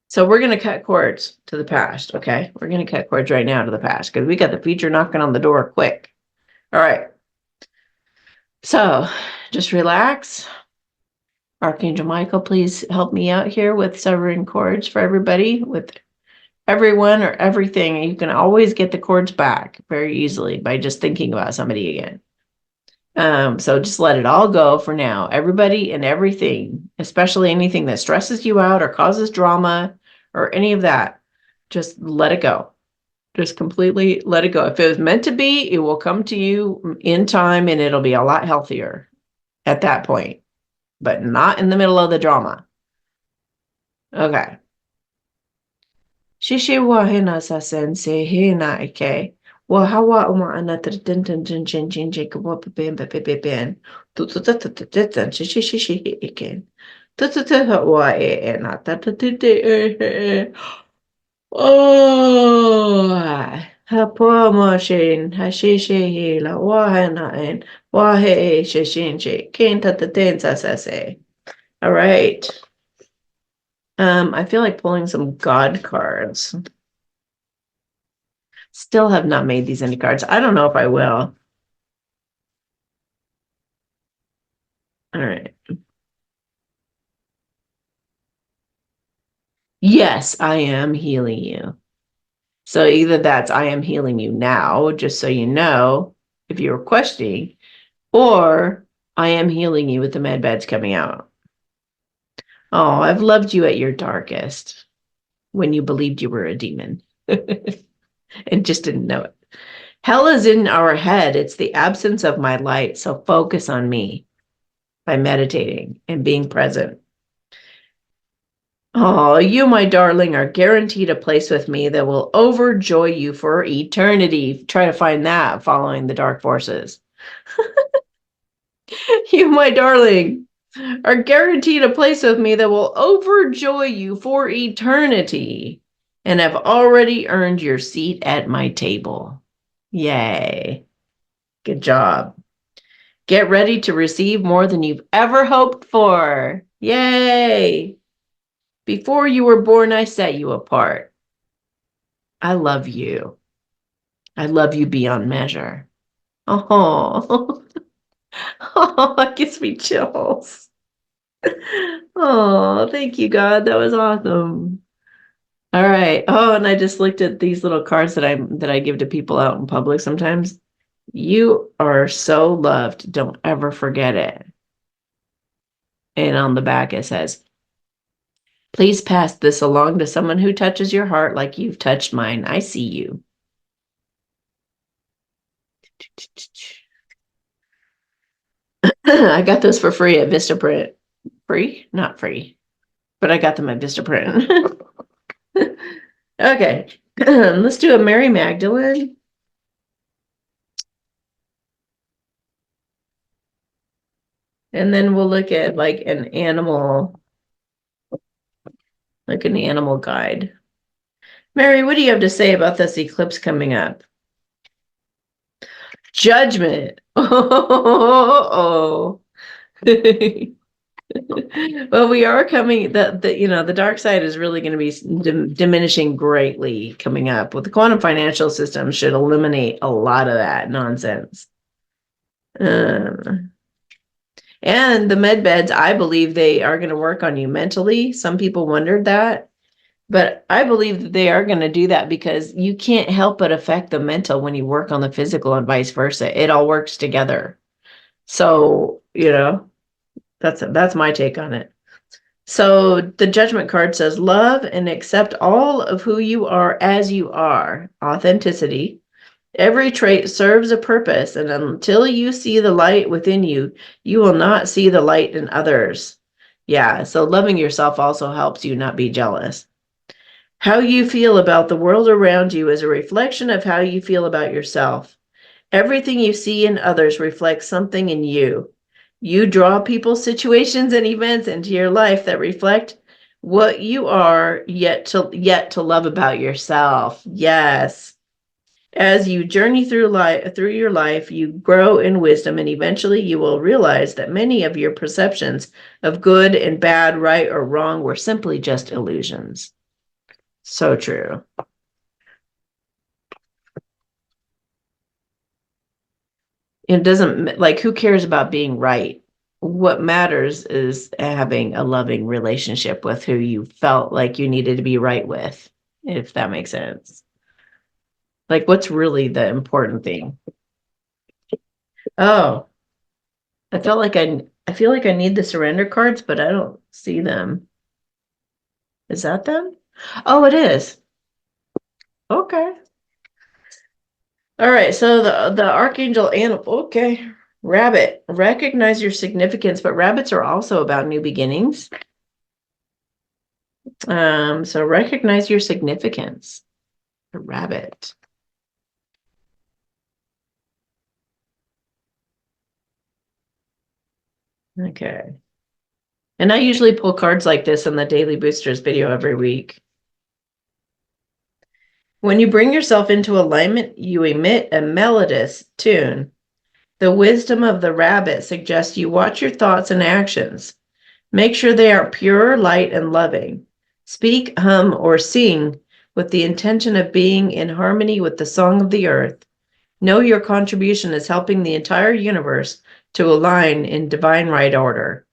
So we're going to cut cords to the past, okay? We're going to cut cords right now to the past because we got the future knocking on the door quick. All right. So just relax. Archangel Michael, please help me out here with severing cords for everybody, with everyone or everything. You can always get the cords back very easily by just thinking about somebody again. So just let it all go for now. Everybody and everything, especially anything that stresses you out or causes drama or any of that, just let it go. Just completely let it go. If it was meant to be, it will come to you in time and it'll be a lot healthier at that point, but not in the middle of the drama. Okay. Shishi wa hina sa sensei hina ike. Wa hawa uma anata tintin jin jin jin jin wa pepin pepin. Tututatatan shishi shishi ikin. Tututata wa e nata tutute. Oh, hapo machine hashishi hila wa hina en wa he shishin shi kin tatatin sa sase. All right. I feel like pulling some God cards. Still have not made these into cards. I don't know if I will. All right. Yes, I am healing you. So either that's I am healing you now, just so you know, if you were questioning, or I am healing you with the med beds coming out. Oh, I've loved you at your darkest when you believed you were a demon and just didn't know it. Hell is in our head. It's the absence of my light. So focus on me by meditating and being present. Oh, you, my darling, are guaranteed a place with me that will overjoy you for eternity. Try to find that following the dark forces. You, my darling, are guaranteed a place with me that will overjoy you for eternity and have already earned your seat at my table. Yay. Good job. Get ready to receive more than you've ever hoped for. Yay. Before you were born, I set you apart. I love you. I love you beyond measure. Oh, oh, that gives me chills. Oh, thank you, God. That was awesome. All right. Oh, and I just looked at these little cards that I give to people out in public sometimes. You are so loved. Don't ever forget it. And on the back it says, please pass this along to someone who touches your heart like you've touched mine. I see you. I got those for free at Vistaprint. Free? Not free. But I got them at Vistaprint. Okay. Let's do a Mary Magdalene. And then we'll look at like an animal guide. Mary, what do you have to say about this eclipse coming up? Judgment. Oh. Well, we are coming, the dark side is really going to be diminishing greatly coming up. With the quantum financial system should eliminate a lot of that nonsense. And the med beds, I believe they are going to work on you mentally. Some people wondered that, but I believe that they are going to do that because you can't help but affect the mental when you work on the physical and vice versa. It all works together. So, that's my take on it. So the judgment card says, love and accept all of who you are as you are. Authenticity. Every trait serves a purpose, and until you see the light within you, you will not see the light in others. Yeah, so loving yourself also helps you not be jealous. How you feel about the world around you is a reflection of how you feel about yourself. Everything you see in others reflects something in you. You draw people, situations, and events into your life that reflect what you are yet to love about yourself. Yes. As you journey through your life, you grow in wisdom, and eventually you will realize that many of your perceptions of good and bad, right or wrong, were simply just illusions. So true. It doesn't, like, who cares about being right? What matters is having a loving relationship with who you felt like you needed to be right with, if that makes sense. Like, what's really the important thing? Oh, I feel like I need the surrender cards, but I don't see them. Is that them? Oh, it is. Okay. All right. So the archangel animal. Okay. Rabbit. Recognize your significance, but rabbits are also about new beginnings. So recognize your significance. A rabbit. Okay. And I usually pull cards like this in the Daily Boosters video every week. When you bring yourself into alignment, you emit a melodious tune. The wisdom of the rabbit suggests you watch your thoughts and actions. Make sure they are pure, light, and loving. Speak, hum, or sing with the intention of being in harmony with the song of the earth. Know your contribution is helping the entire universe to align in divine right order.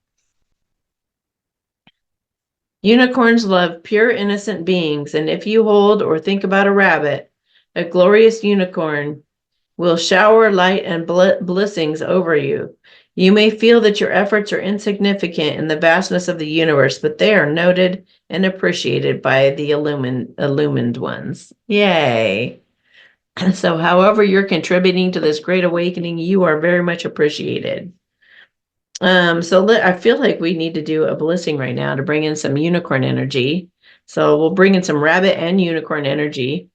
Unicorns love pure, innocent beings, and if you hold or think about a rabbit, a glorious unicorn will shower light and blessings over you. You may feel that your efforts are insignificant in the vastness of the universe, but they are noted and appreciated by the illumined ones. Yay. So however you're contributing to this great awakening, you are very much appreciated. I feel like we need to do a blessing right now to bring in some unicorn energy. So we'll bring in some rabbit and unicorn energy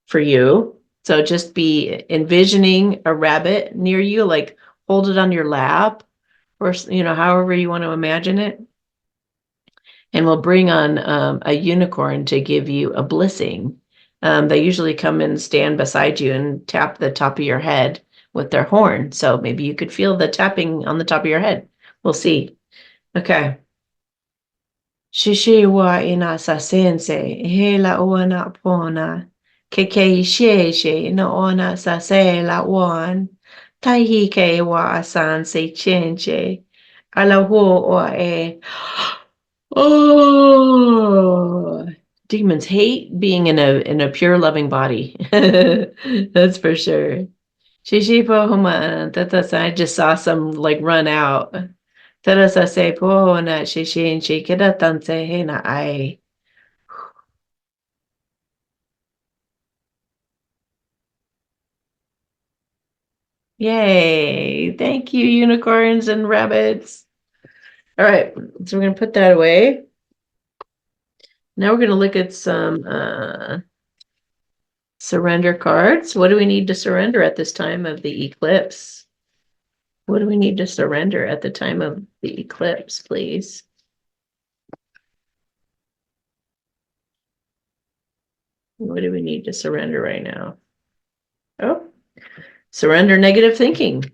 for you. So just be envisioning a rabbit near you, like hold it on your lap or, however you want to imagine it. And we'll bring on a unicorn to give you a blessing. They usually come and stand beside you and tap the top of your head with their horn. So maybe you could feel the tapping on the top of your head. We'll see. Okay. Shishi wa ina sa sensei, hela ona pona, keke she no ona sa se la wan, taihi ke wa asan se chenche, ala ho o e. Oh, demons hate being in a pure loving body. That's for sure. Shishi po huma, I just saw some like run out. Terasa se po na shishin shikida tanse he na ai. Yay. Thank you, unicorns and rabbits. All right, so we're gonna put that away. Now we're gonna look at some surrender cards. What do we need to surrender at this time of the eclipse? What do we need to surrender at the time of the eclipse, please? What do we need to surrender right now? Oh, surrender negative thinking.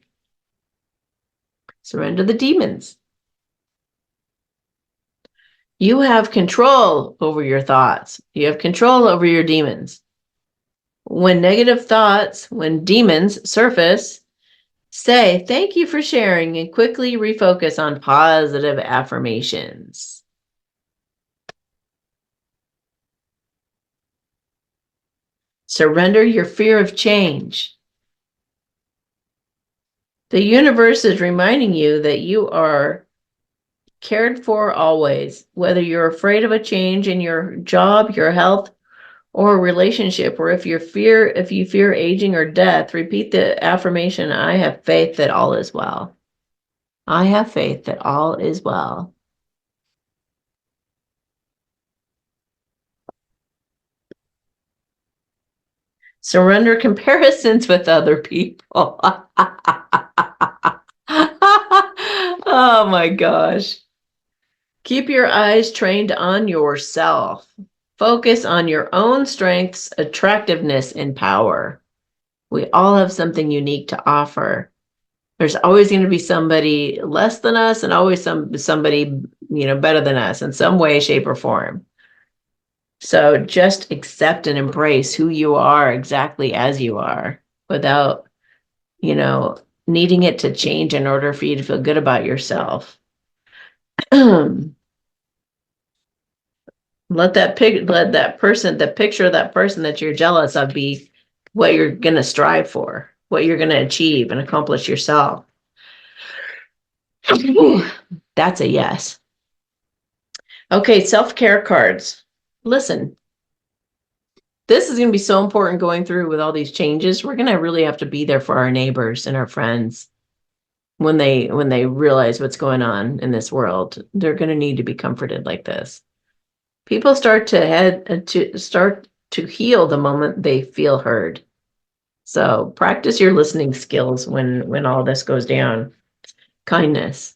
Surrender the demons. You have control over your thoughts. You have control over your demons. When negative thoughts, when demons surface, say, thank you for sharing, and quickly refocus on positive affirmations. Surrender your fear of change. The universe is reminding you that you are cared for always, whether you're afraid of a change in your job, your health, or a relationship, or if you fear aging or death, repeat the affirmation, I have faith that all is well. I have faith that all is well. Surrender comparisons with other people. Oh my gosh. Keep your eyes trained on yourself. Focus on your own strengths, attractiveness, and power. We all have something unique to offer. There's always going to be somebody less than us and always somebody, better than us in some way, shape, or form. So just accept and embrace who you are exactly as you are without, needing it to change in order for you to feel good about yourself. Let that person, the picture of that person that you're jealous of be what you're going to strive for, what you're going to achieve and accomplish yourself. That's a yes. Okay, self-care cards. Listen, this is going to be so important going through with all these changes. We're going to really have to be there for our neighbors and our friends when they realize what's going on in this world. They're going to need to be comforted like this. People start to heal the moment they feel heard. So practice your listening skills when all this goes down. Kindness.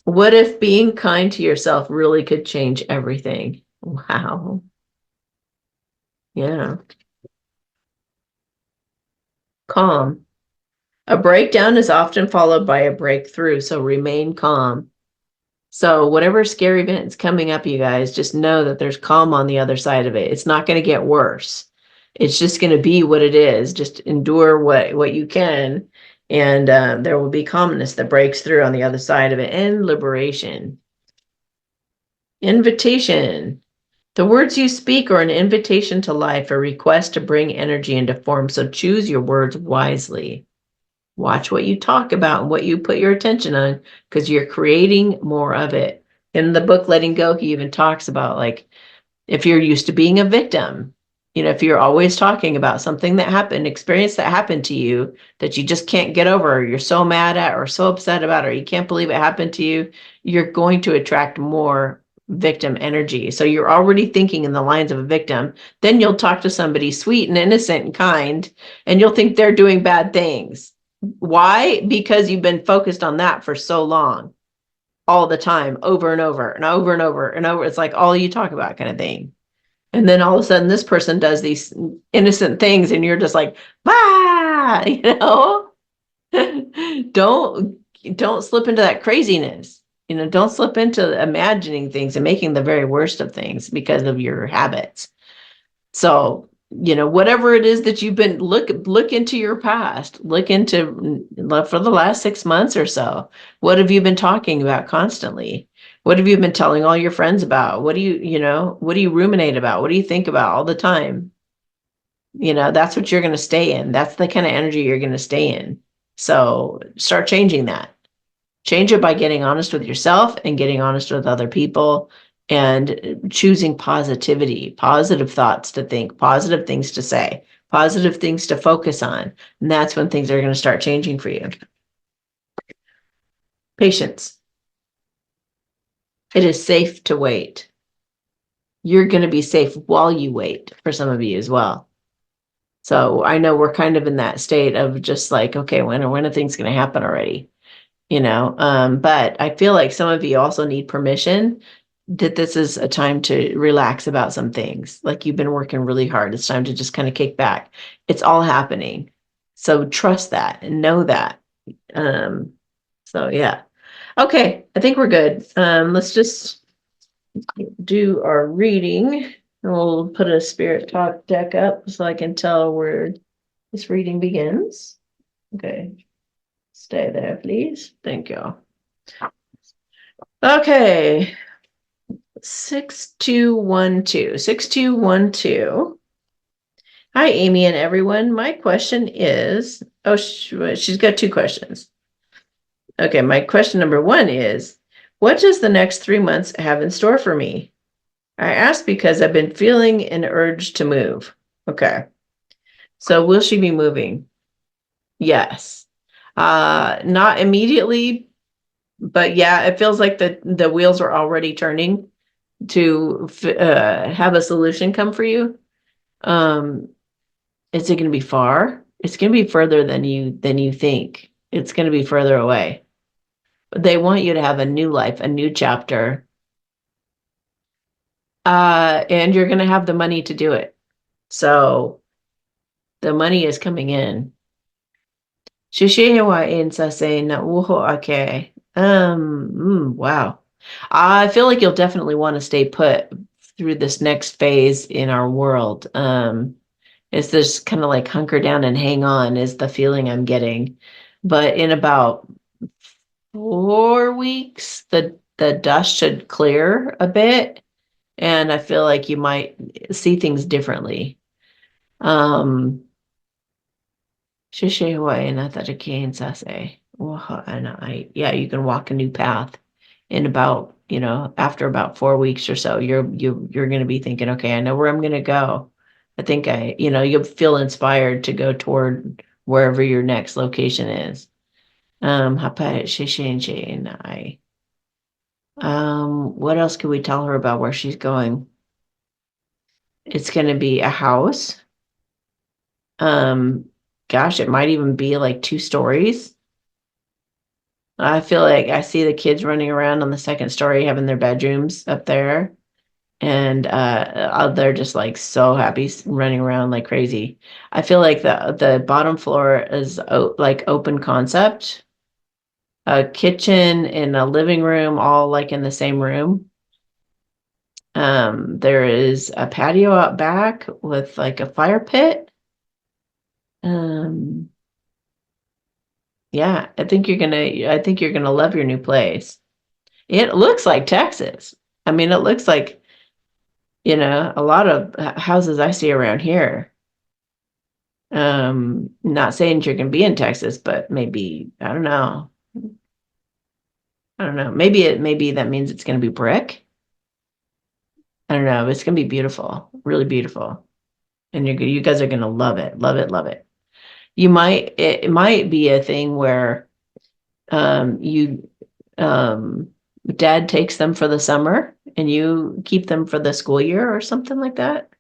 What if being kind to yourself really could change everything? Wow. Yeah. Calm. A breakdown is often followed by a breakthrough, so remain calm. So whatever scary event is coming up, you guys, just know that there's calm on the other side of it. It's not going to get worse. It's just going to be what it is. Just endure what you can, and there will be calmness that breaks through on the other side of it, and liberation. Invitation. The words you speak are an invitation to life, a request to bring energy into form. So choose your words wisely. Watch what you talk about and what you put your attention on, because you're creating more of it. In the book Letting Go, he even talks about, like, if you're used to being a victim, if you're always talking about something that happened, experience that happened to you that you just can't get over, or you're so mad at, or so upset about, or you can't believe it happened to you, you're going to attract more victim energy. So you're already thinking in the lines of a victim. Then you'll talk to somebody sweet and innocent and kind, and you'll think they're doing bad things. Why? Because you've been focused on that for so long, all the time, over and over and over and over and over. It's like all you talk about, kind of thing. And then all of a sudden this person does these innocent things and you're just like, ah, don't slip into that craziness. Don't slip into imagining things and making the very worst of things because of your habits. So, whatever it is that you've been, look into your past, look for the last 6 months or so. What have you been talking about constantly? What have you been telling all your friends about? What do you ruminate about? What do you think about all the time? That's what you're going to stay in. That's the kind of energy you're going to stay in. So start changing that. Change it by getting honest with yourself and getting honest with other people, and choosing positivity, positive thoughts to think, positive things to say, positive things to focus on. And that's when things are going to start changing for you. Patience. It is safe to wait. You're going to be safe while you wait, for some of you as well. So I know we're kind of in that state of just like, okay, when are things going to happen already? But I feel like some of you also need permission that this is a time to relax about some things. Like, you've been working really hard. It's time to just kind of kick back. It's all happening. So trust that and know that. So yeah. Okay, I think we're good. Let's just do our reading. And we'll put a spirit talk deck up so I can tell where this reading begins. Okay. Stay there, please. Thank you. Okay. 6212. 6212. Hi, Amy and everyone. My question is, she's got two questions. Okay, my question number one is, what does the next 3 months have in store for me? I ask because I've been feeling an urge to move. Okay. So will she be moving? Yes. Not immediately, but yeah, it feels like the wheels are already turning to have a solution come for you. Is it going to be far? It's going to be further than you think. It's going to be further away. But they want you to have a new life, a new chapter. And you're going to have the money to do it. So the money is coming in. Okay. Wow. I feel like you'll definitely want to stay put through this next phase in our world. Is this kind of like hunker down and hang on is the feeling I'm getting. But in about 4 weeks, the dust should clear a bit. And I feel like you might see things differently. Yeah, you can walk a new path in about, after about 4 weeks or so. You're going to be thinking, okay, I know where I'm going to go. I think you'll feel inspired to go toward wherever your next location is. What else can we tell her about where she's going? It's going to be a house. Gosh, it might even be like 2 stories. I feel like I see the kids running around on the second story, having their bedrooms up there. And they're just like so happy, running around like crazy. I feel like the bottom floor is like open concept. A kitchen and a living room, all like in the same room. There is a patio out back with like a fire pit. Yeah, I think you're gonna love your new place. It looks like Texas. I mean, it looks like, a lot of houses I see around here. Not saying you're going to be in Texas, but maybe, I don't know. I don't know. Maybe that means it's going to be brick. I don't know. It's going to be beautiful, really beautiful. And you guys are going to love it, love it, love it. It might be a thing where you dad takes them for the summer and you keep them for the school year or something like that.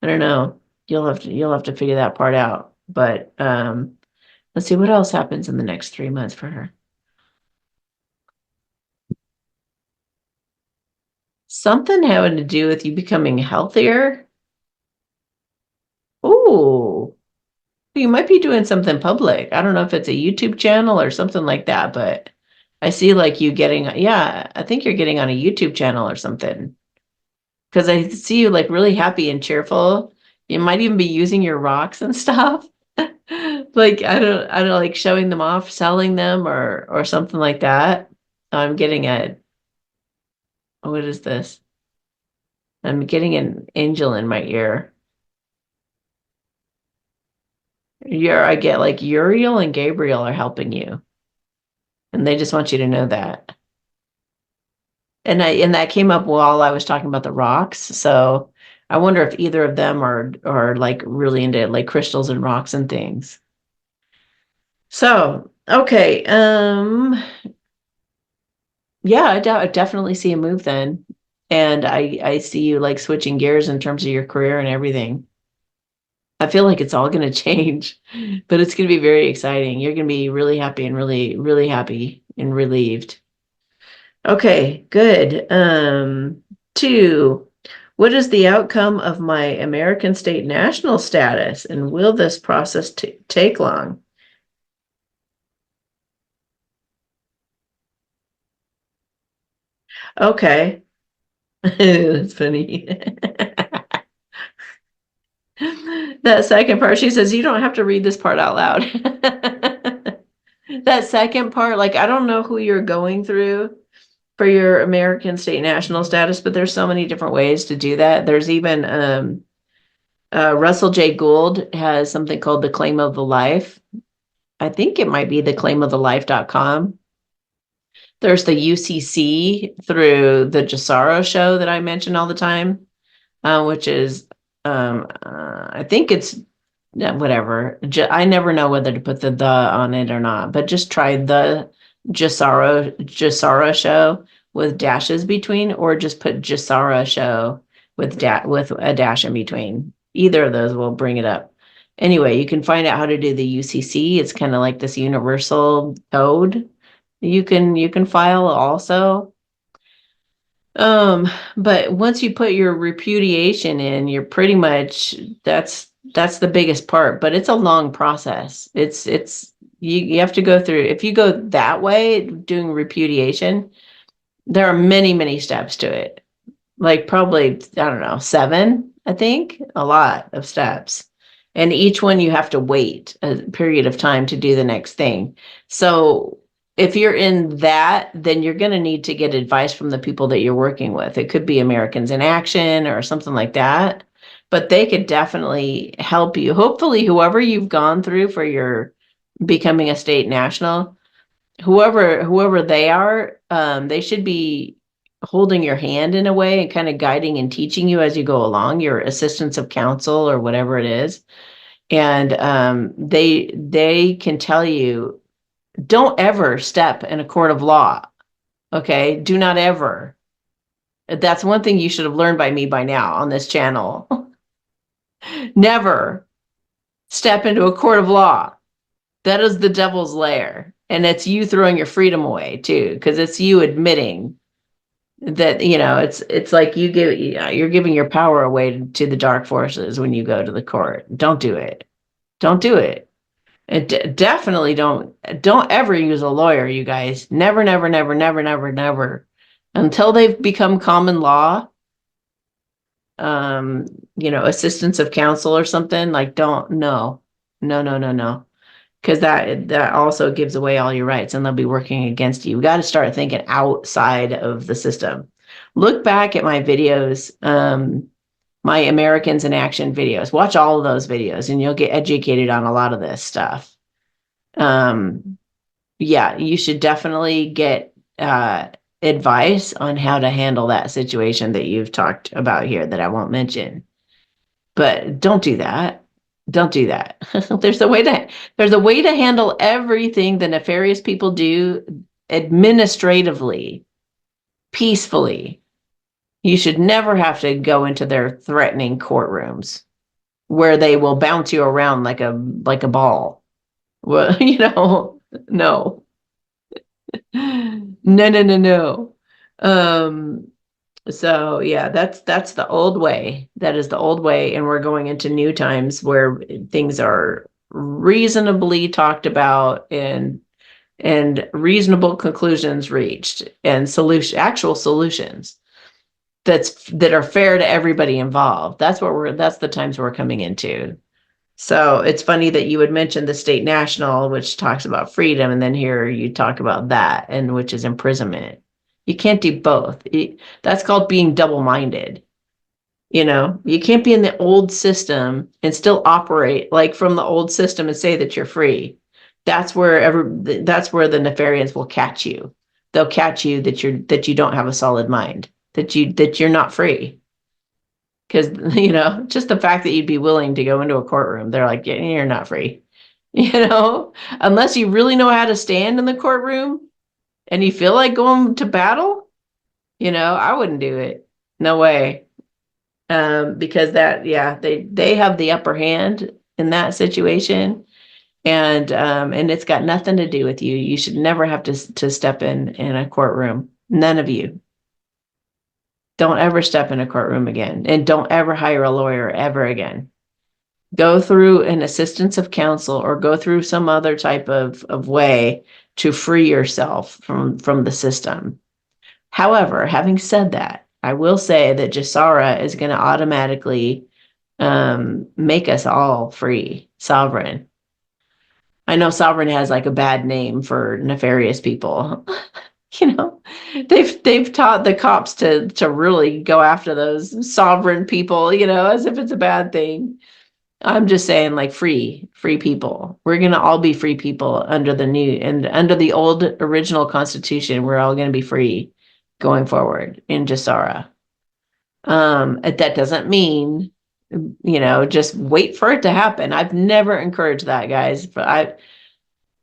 I don't know. You'll have to figure that part out. But let's see what else happens in the next 3 months for her. Something having to do with you becoming healthier. Ooh, you might be doing something public. I don't know if it's a YouTube channel or something like that, but I see like you getting, yeah, I think you're getting on a YouTube channel or something. Because I see you like really happy and cheerful. You might even be using your rocks and stuff. Like I don't like showing them off, selling them or something like that. I'm getting a what is this? I'm getting an angel in my ear. I get like Uriel and Gabriel are helping you. And they just want you to know that. And that came up while I was talking about the rocks. So I wonder if either of them are like really into like crystals and rocks and things. So, okay. Yeah, I definitely see a move then. And I see you like switching gears in terms of your career and everything. I feel like it's all going to change, but it's going to be very exciting. You're going to be really happy and really, really happy and relieved. Okay, good. Two, what is the outcome of my American state national status, and will this process take long? Okay, that's funny. That second part, she says, you don't have to read this part out loud. That second part, like, I don't know who you're going through for your American state national status, but there's so many different ways to do that. There's even Russell J. Gould has something called the claim of the life. I think it might be the claimofthelife.com. There's the UCC through the Gisaro show that I mention all the time, which is, I think it's whatever. I never know whether to put the on it or not, but just try the Gisaro show with dashes between, or just put Gisaro show with a dash in between. Either of those will bring it up. Anyway, you can find out how to do the UCC. It's kind of like this universal code you can file also. Um, but once you put your repudiation in, you're pretty much that's the biggest part, but it's a long process. It's you have to go through, if you go that way doing repudiation, there are many, many steps to it. Like probably, I don't know, 7, I think, a lot of steps. And each one you have to wait a period of time to do the next thing. So if you're in that, then you're going to need to get advice from the people that you're working with. It could be Americans in Action or something like that, but they could definitely help you. Hopefully, whoever you've gone through for your becoming a state national, whoever they are, they should be holding your hand in a way and kind of guiding and teaching you as you go along, your assistants of counsel or whatever it is. And they can tell you, don't ever step in a court of law. Okay, do not ever. That's one thing you should have learned by me by now on this channel. Never step into a court of law. That is the devil's lair. And it's you throwing your freedom away too, because it's you admitting that, it's like you're giving your power away to the dark forces when you go to the court. Don't do it. Don't do it. And definitely don't ever use a lawyer, you guys. Never, never, never, never, never, never. Until they've become common law, um, assistance of counsel or something, like don't, no, no, no, no, no. Because that also gives away all your rights and they'll be working against you. We got to start thinking outside of the system. Look back at my videos, my Americans in Action videos. Watch all of those videos and you'll get educated on a lot of this stuff. Yeah, you should definitely get advice on how to handle that situation that you've talked about here that I won't mention. But don't do that. Don't do that. There's a way to handle everything the nefarious people do administratively, peacefully. You should never have to go into their threatening courtrooms where they will bounce you around like a ball. Well, no. No. Um, so yeah, that's the old way. That is the old way, and we're going into new times where things are reasonably talked about and reasonable conclusions reached and actual solutions that are fair to everybody involved. That's the times we're coming into. So it's funny that you would mention the state national, which talks about freedom, and then here you talk about that, and which is imprisonment. You can't do both. That's called being double-minded. You can't be in the old system and still operate like from the old system and say that you're free. That's where the nefarians will catch you. They'll catch you that you don't have a solid mind, that you're not free. Because, just the fact that you'd be willing to go into a courtroom, they're like, yeah, you're not free. Unless you really know how to stand in the courtroom and you feel like going to battle, I wouldn't do it. No way. Because they have the upper hand in that situation. And it's got nothing to do with you. You should never have to step in a courtroom. None of you. Don't ever step in a courtroom again, and don't ever hire a lawyer ever again. Go through an assistance of counsel or go through some other type of way to free yourself from the system. However, having said that, I will say that Jasara is going to automatically make us all free, sovereign. I know sovereign has like a bad name for nefarious people. They've taught the cops to really go after those sovereign people, as if it's a bad thing. I'm just saying, like, free people. We're gonna all be free people under the new and under the old original Constitution. We're all gonna be free going forward in Jasara. That doesn't mean, just wait for it to happen. I've never encouraged that, guys. But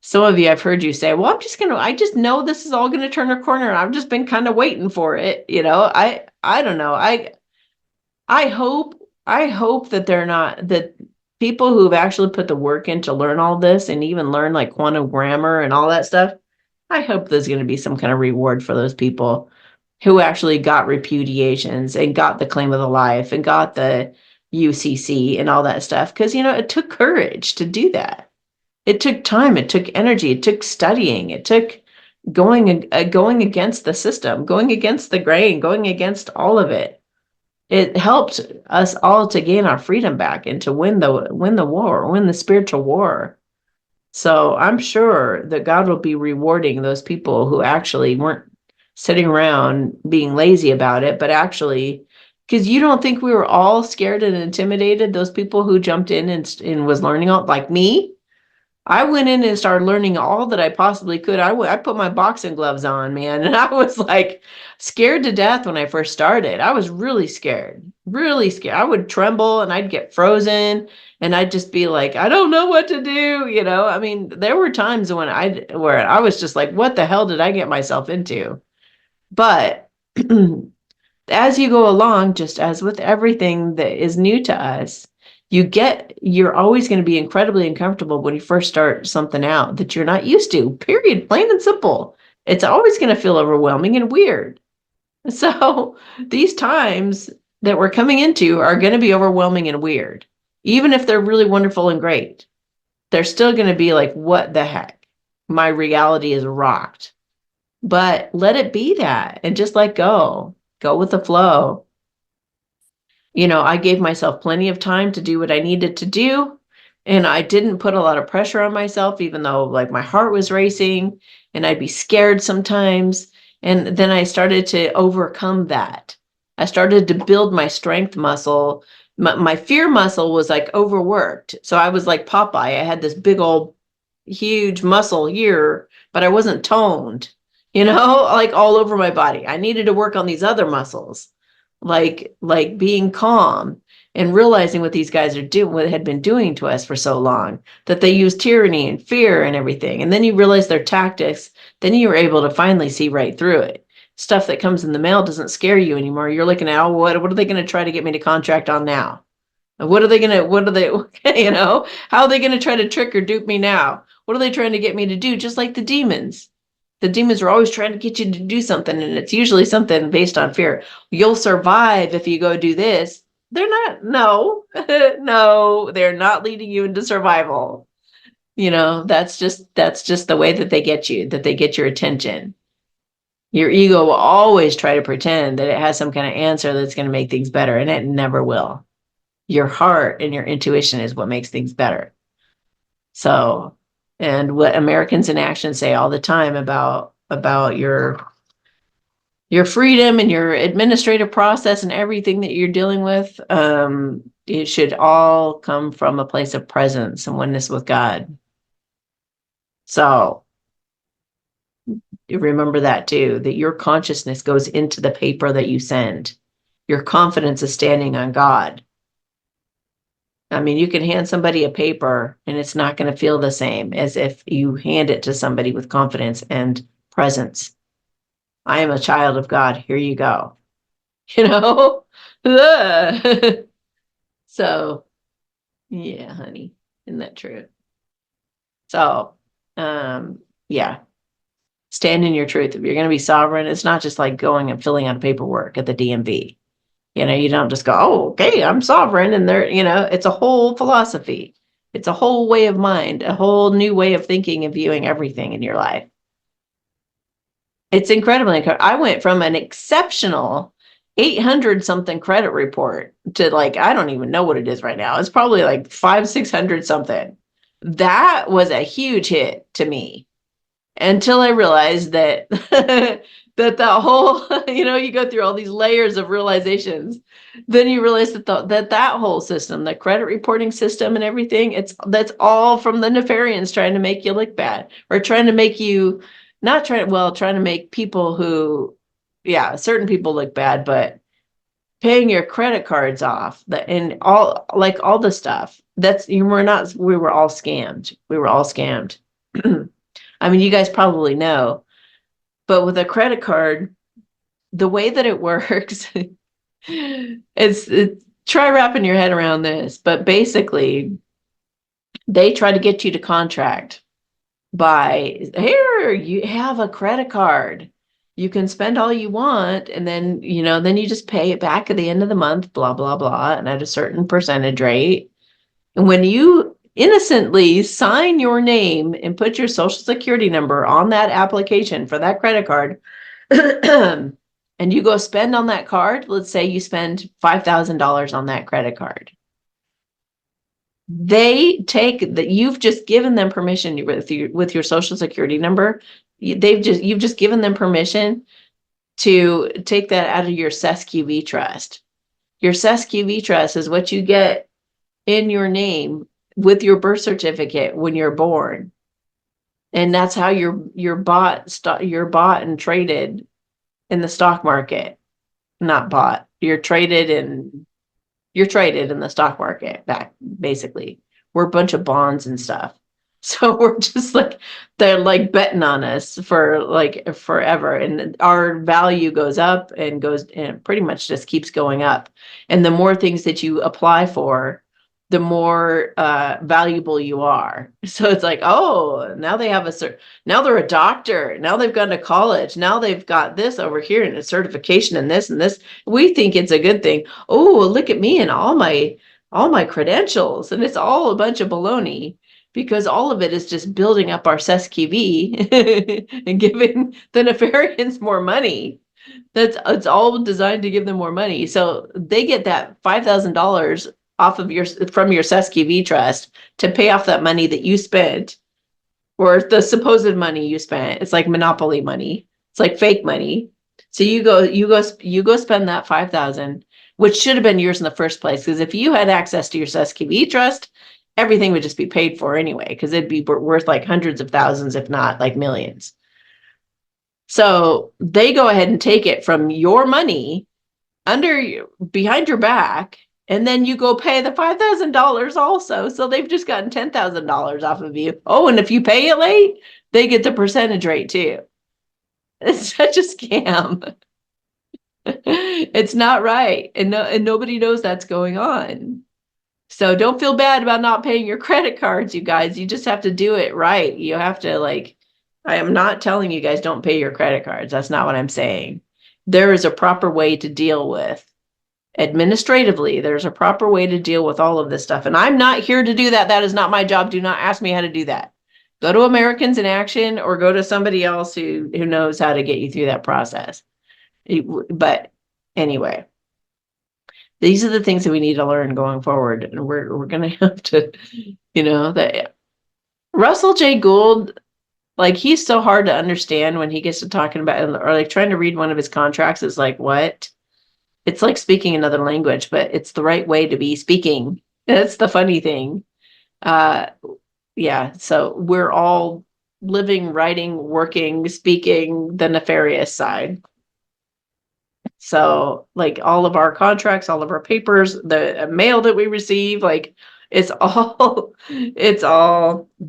some of you, I've heard you say, well, I just know this is all gonna turn a corner. I've just been kind of waiting for it. I don't know. I hope that they're not, that people who've actually put the work in to learn all this and even learn like quantum grammar and all that stuff, I hope there's going to be some kind of reward for those people who actually got repudiations and got the claim of the life and got the UCC and all that stuff. Because, it took courage to do that. It took time, it took energy, it took studying, it took going against the system, going against the grain, going against all of it. It helped us all to gain our freedom back and to win the spiritual war. So I'm sure that God will be rewarding those people who actually weren't sitting around being lazy about it, but actually, because you don't think we were all scared and intimidated, those people who jumped in and was learning all, like me. I went in and started learning all that I possibly could. I put my boxing gloves on, man, and I was like scared to death when I first started. I was really scared, really scared. I would tremble and I'd get frozen and I'd just be like, I don't know what to do. I mean, there were times where I was just like, what the hell did I get myself into? But as you go along, just as with everything that is new to us, you're always going to be incredibly uncomfortable when you first start something out that you're not used to, period, plain and simple. It's always going to feel overwhelming and weird. So these times that we're coming into are going to be overwhelming and weird. Even if they're really wonderful and great, they're still going to be like, what the heck? My reality is rocked. But let it be that and just let go. Go with the flow. I gave myself plenty of time to do what I needed to do. And I didn't put a lot of pressure on myself, even though like my heart was racing and I'd be scared sometimes. And then I started to overcome that. I started to build my strength muscle. My fear muscle was like overworked. So I was like Popeye. I had this big old huge muscle here, but I wasn't toned, like all over my body. I needed to work on these other muscles, like being calm and realizing what these guys are doing, what had been doing to us for so long, that they use tyranny and fear and everything. And then you realize their tactics, then you were able to finally see right through it. Stuff that comes in the mail doesn't scare you anymore. You're looking at, oh, what are they going to try to get me to contract on now? What are they, how are they going to try to trick or dupe me now? What are they trying to get me to do? Just like the demons. The demons are always trying to get you to do something, and it's usually something based on fear. You'll survive if you go do this. They're not, no, no, they're not leading you into survival. That's just the way that they get you, that they get your attention. Your ego will always try to pretend that it has some kind of answer that's going to make things better, and it never will. Your heart and your intuition is what makes things better. So, and what Americans in Action say all the time about your freedom and your administrative process and everything that you're dealing with, it should all come from a place of presence and oneness with God. So you remember that too, that your consciousness goes into the paper that you send. Your confidence is standing on God. I mean, you can hand somebody a paper and it's not going to feel the same as if you hand it to somebody with confidence and presence. I am a child of God. Here you go. So, yeah, honey, isn't that true? So, yeah, stand in your truth. If you're going to be sovereign, it's not just like going and filling out paperwork at the DMV. You don't just go, oh, okay, I'm sovereign. And it's a whole philosophy. It's a whole way of mind, a whole new way of thinking and viewing everything in your life. It's incredibly. I went from an exceptional 800 something credit report to like, I don't even know what it is right now. It's probably like 600 something. That was a huge hit to me until I realized that that whole, you go through all these layers of realizations. Then you realize that whole system, the credit reporting system and everything, that's all from the nefarians trying to make you look bad, or trying to make you trying to make people who, yeah, certain people look bad, but paying your credit cards off, and all the stuff. We were all scammed. We were all scammed. I mean, you guys probably know, but with a credit card, the way that it works, try wrapping your head around this, but basically they try to get you to contract by, here, you have a credit card. You can spend all you want, and then you just pay it back at the end of the month, blah, blah, blah, and at a certain percentage rate. And when you innocently sign your name and put your social security number on that application for that credit card, and you go spend on that card, let's say you spend $5,000 on that credit card. They take that, you've just given them permission with your social security number. You've just given them permission to take that out of your SESQV trust. Your SESQV trust is what you get in your name with your birth certificate when you're born. And that's how you're bought and traded in the stock market. Not bought. You're traded in the stock market back, basically. We're a bunch of bonds and stuff. So we're just like, they're like betting on us for like forever. And our value goes up and pretty much just keeps going up. And the more things that you apply for, the more valuable you are. So it's like, oh, now now they're a doctor. Now they've gone to college. Now they've got this over here and a certification and this and this. We think it's a good thing. Oh, look at me and all my credentials. And it's all a bunch of baloney, because all of it is just building up our SESQV and giving the nefarians more money. It's all designed to give them more money. So they get that $5,000 from your SESQV trust to pay off that money that you spent, or the supposed money you spent. It's like monopoly money. It's like fake money. So you go spend that 5,000, which should have been yours in the first place. Because if you had access to your SQE trust, everything would just be paid for anyway, because it'd be worth like hundreds of thousands, if not like millions. So they go ahead and take it from your money behind your back, and then you go pay the $5,000 also. So they've just gotten $10,000 off of you. Oh, and if you pay it late, they get the percentage rate too. It's such a scam. It's not right. And nobody knows that's going on. So don't feel bad about not paying your credit cards, you guys. You just have to do it right. You have to I am not telling you guys don't pay your credit cards. That's not what I'm saying. There is a proper way to deal with administratively. There's a proper way to deal with all of this stuff. And I'm not here to do that. That is not my job. Do not ask me how to do that. Go to Americans in Action or go to somebody else who knows how to get you through that process. But anyway, these are the things that we need to learn going forward. And we're going to have to, that Russell J. Gould, like, he's so hard to understand when he gets to talking about, or like trying to read one of his contracts. It's like, what? It's like speaking another language, but it's the right way to be speaking. That's the funny thing. Yeah. So we're all living, writing, working, speaking the nefarious side. So like all of our contracts, all of our papers, the mail that we receive, like it's all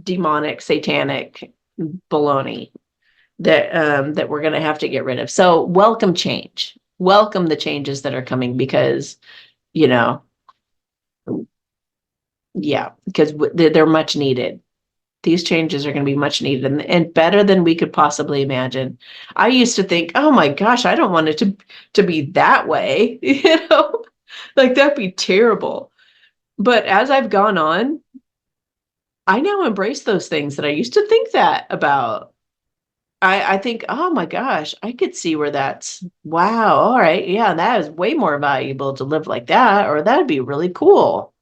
demonic, satanic baloney that we're going to have to get rid of. So welcome change. Welcome the changes that are coming, because, yeah, because they're much needed. These changes are going to be much needed and better than we could possibly imagine. I used to think, oh my gosh, I don't want it to be that way, like that'd be terrible. But as I've gone on, I now embrace those things that I used to think that about. I think, oh my gosh, I could see where wow, all right, yeah, that is way more valuable to live like that, or that'd be really cool.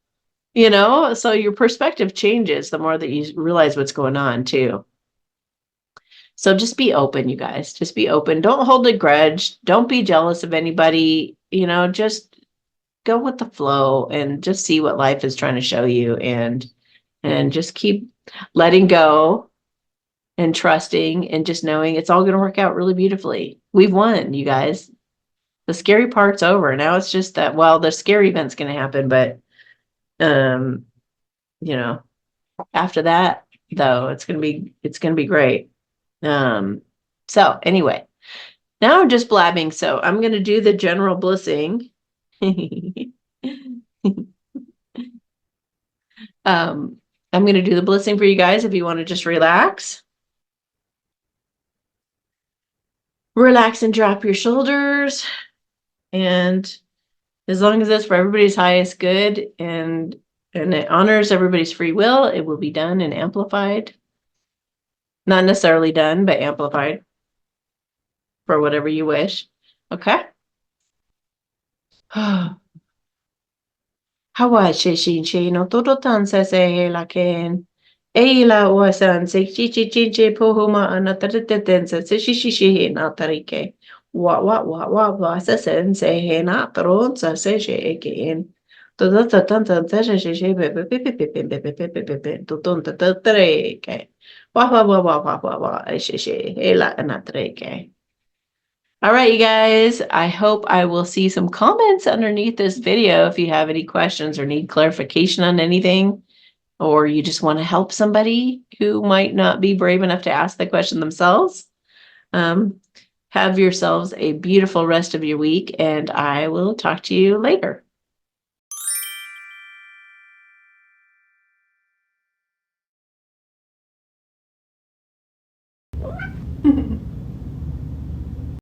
So your perspective changes the more that you realize what's going on too. So just be open, you guys. Just be open. Don't hold a grudge. Don't be jealous of anybody. Just go with the flow and just see what life is trying to show you, and just keep letting go and trusting and just knowing it's all going to work out really beautifully. We've won, you guys. The scary part's over. Now it's just that, well, the scary event's going to happen, but um, after that, though, it's going to be great. So anyway, now I'm just blabbing, so I'm going to do the general blessing. I'm going to do the blessing for you guys if you want to just relax. Relax and drop your shoulders. And as long as it's for everybody's highest good and it honors everybody's free will, it will be done and amplified. Not necessarily done, but amplified for whatever you wish. Okay? Hawaii she no todo tan se la ken. Eila wasan se chi pohuma anateten se shi na tarike. Wa se sen se he na tron se she again. Todo tan se be to ton tarike. Wa she hela anatreke. All right, you guys, I hope I will see some comments underneath this video if you have any questions or need clarification on anything, or you just want to help somebody who might not be brave enough to ask the question themselves. Have yourselves a beautiful rest of your week, and I will talk to you later.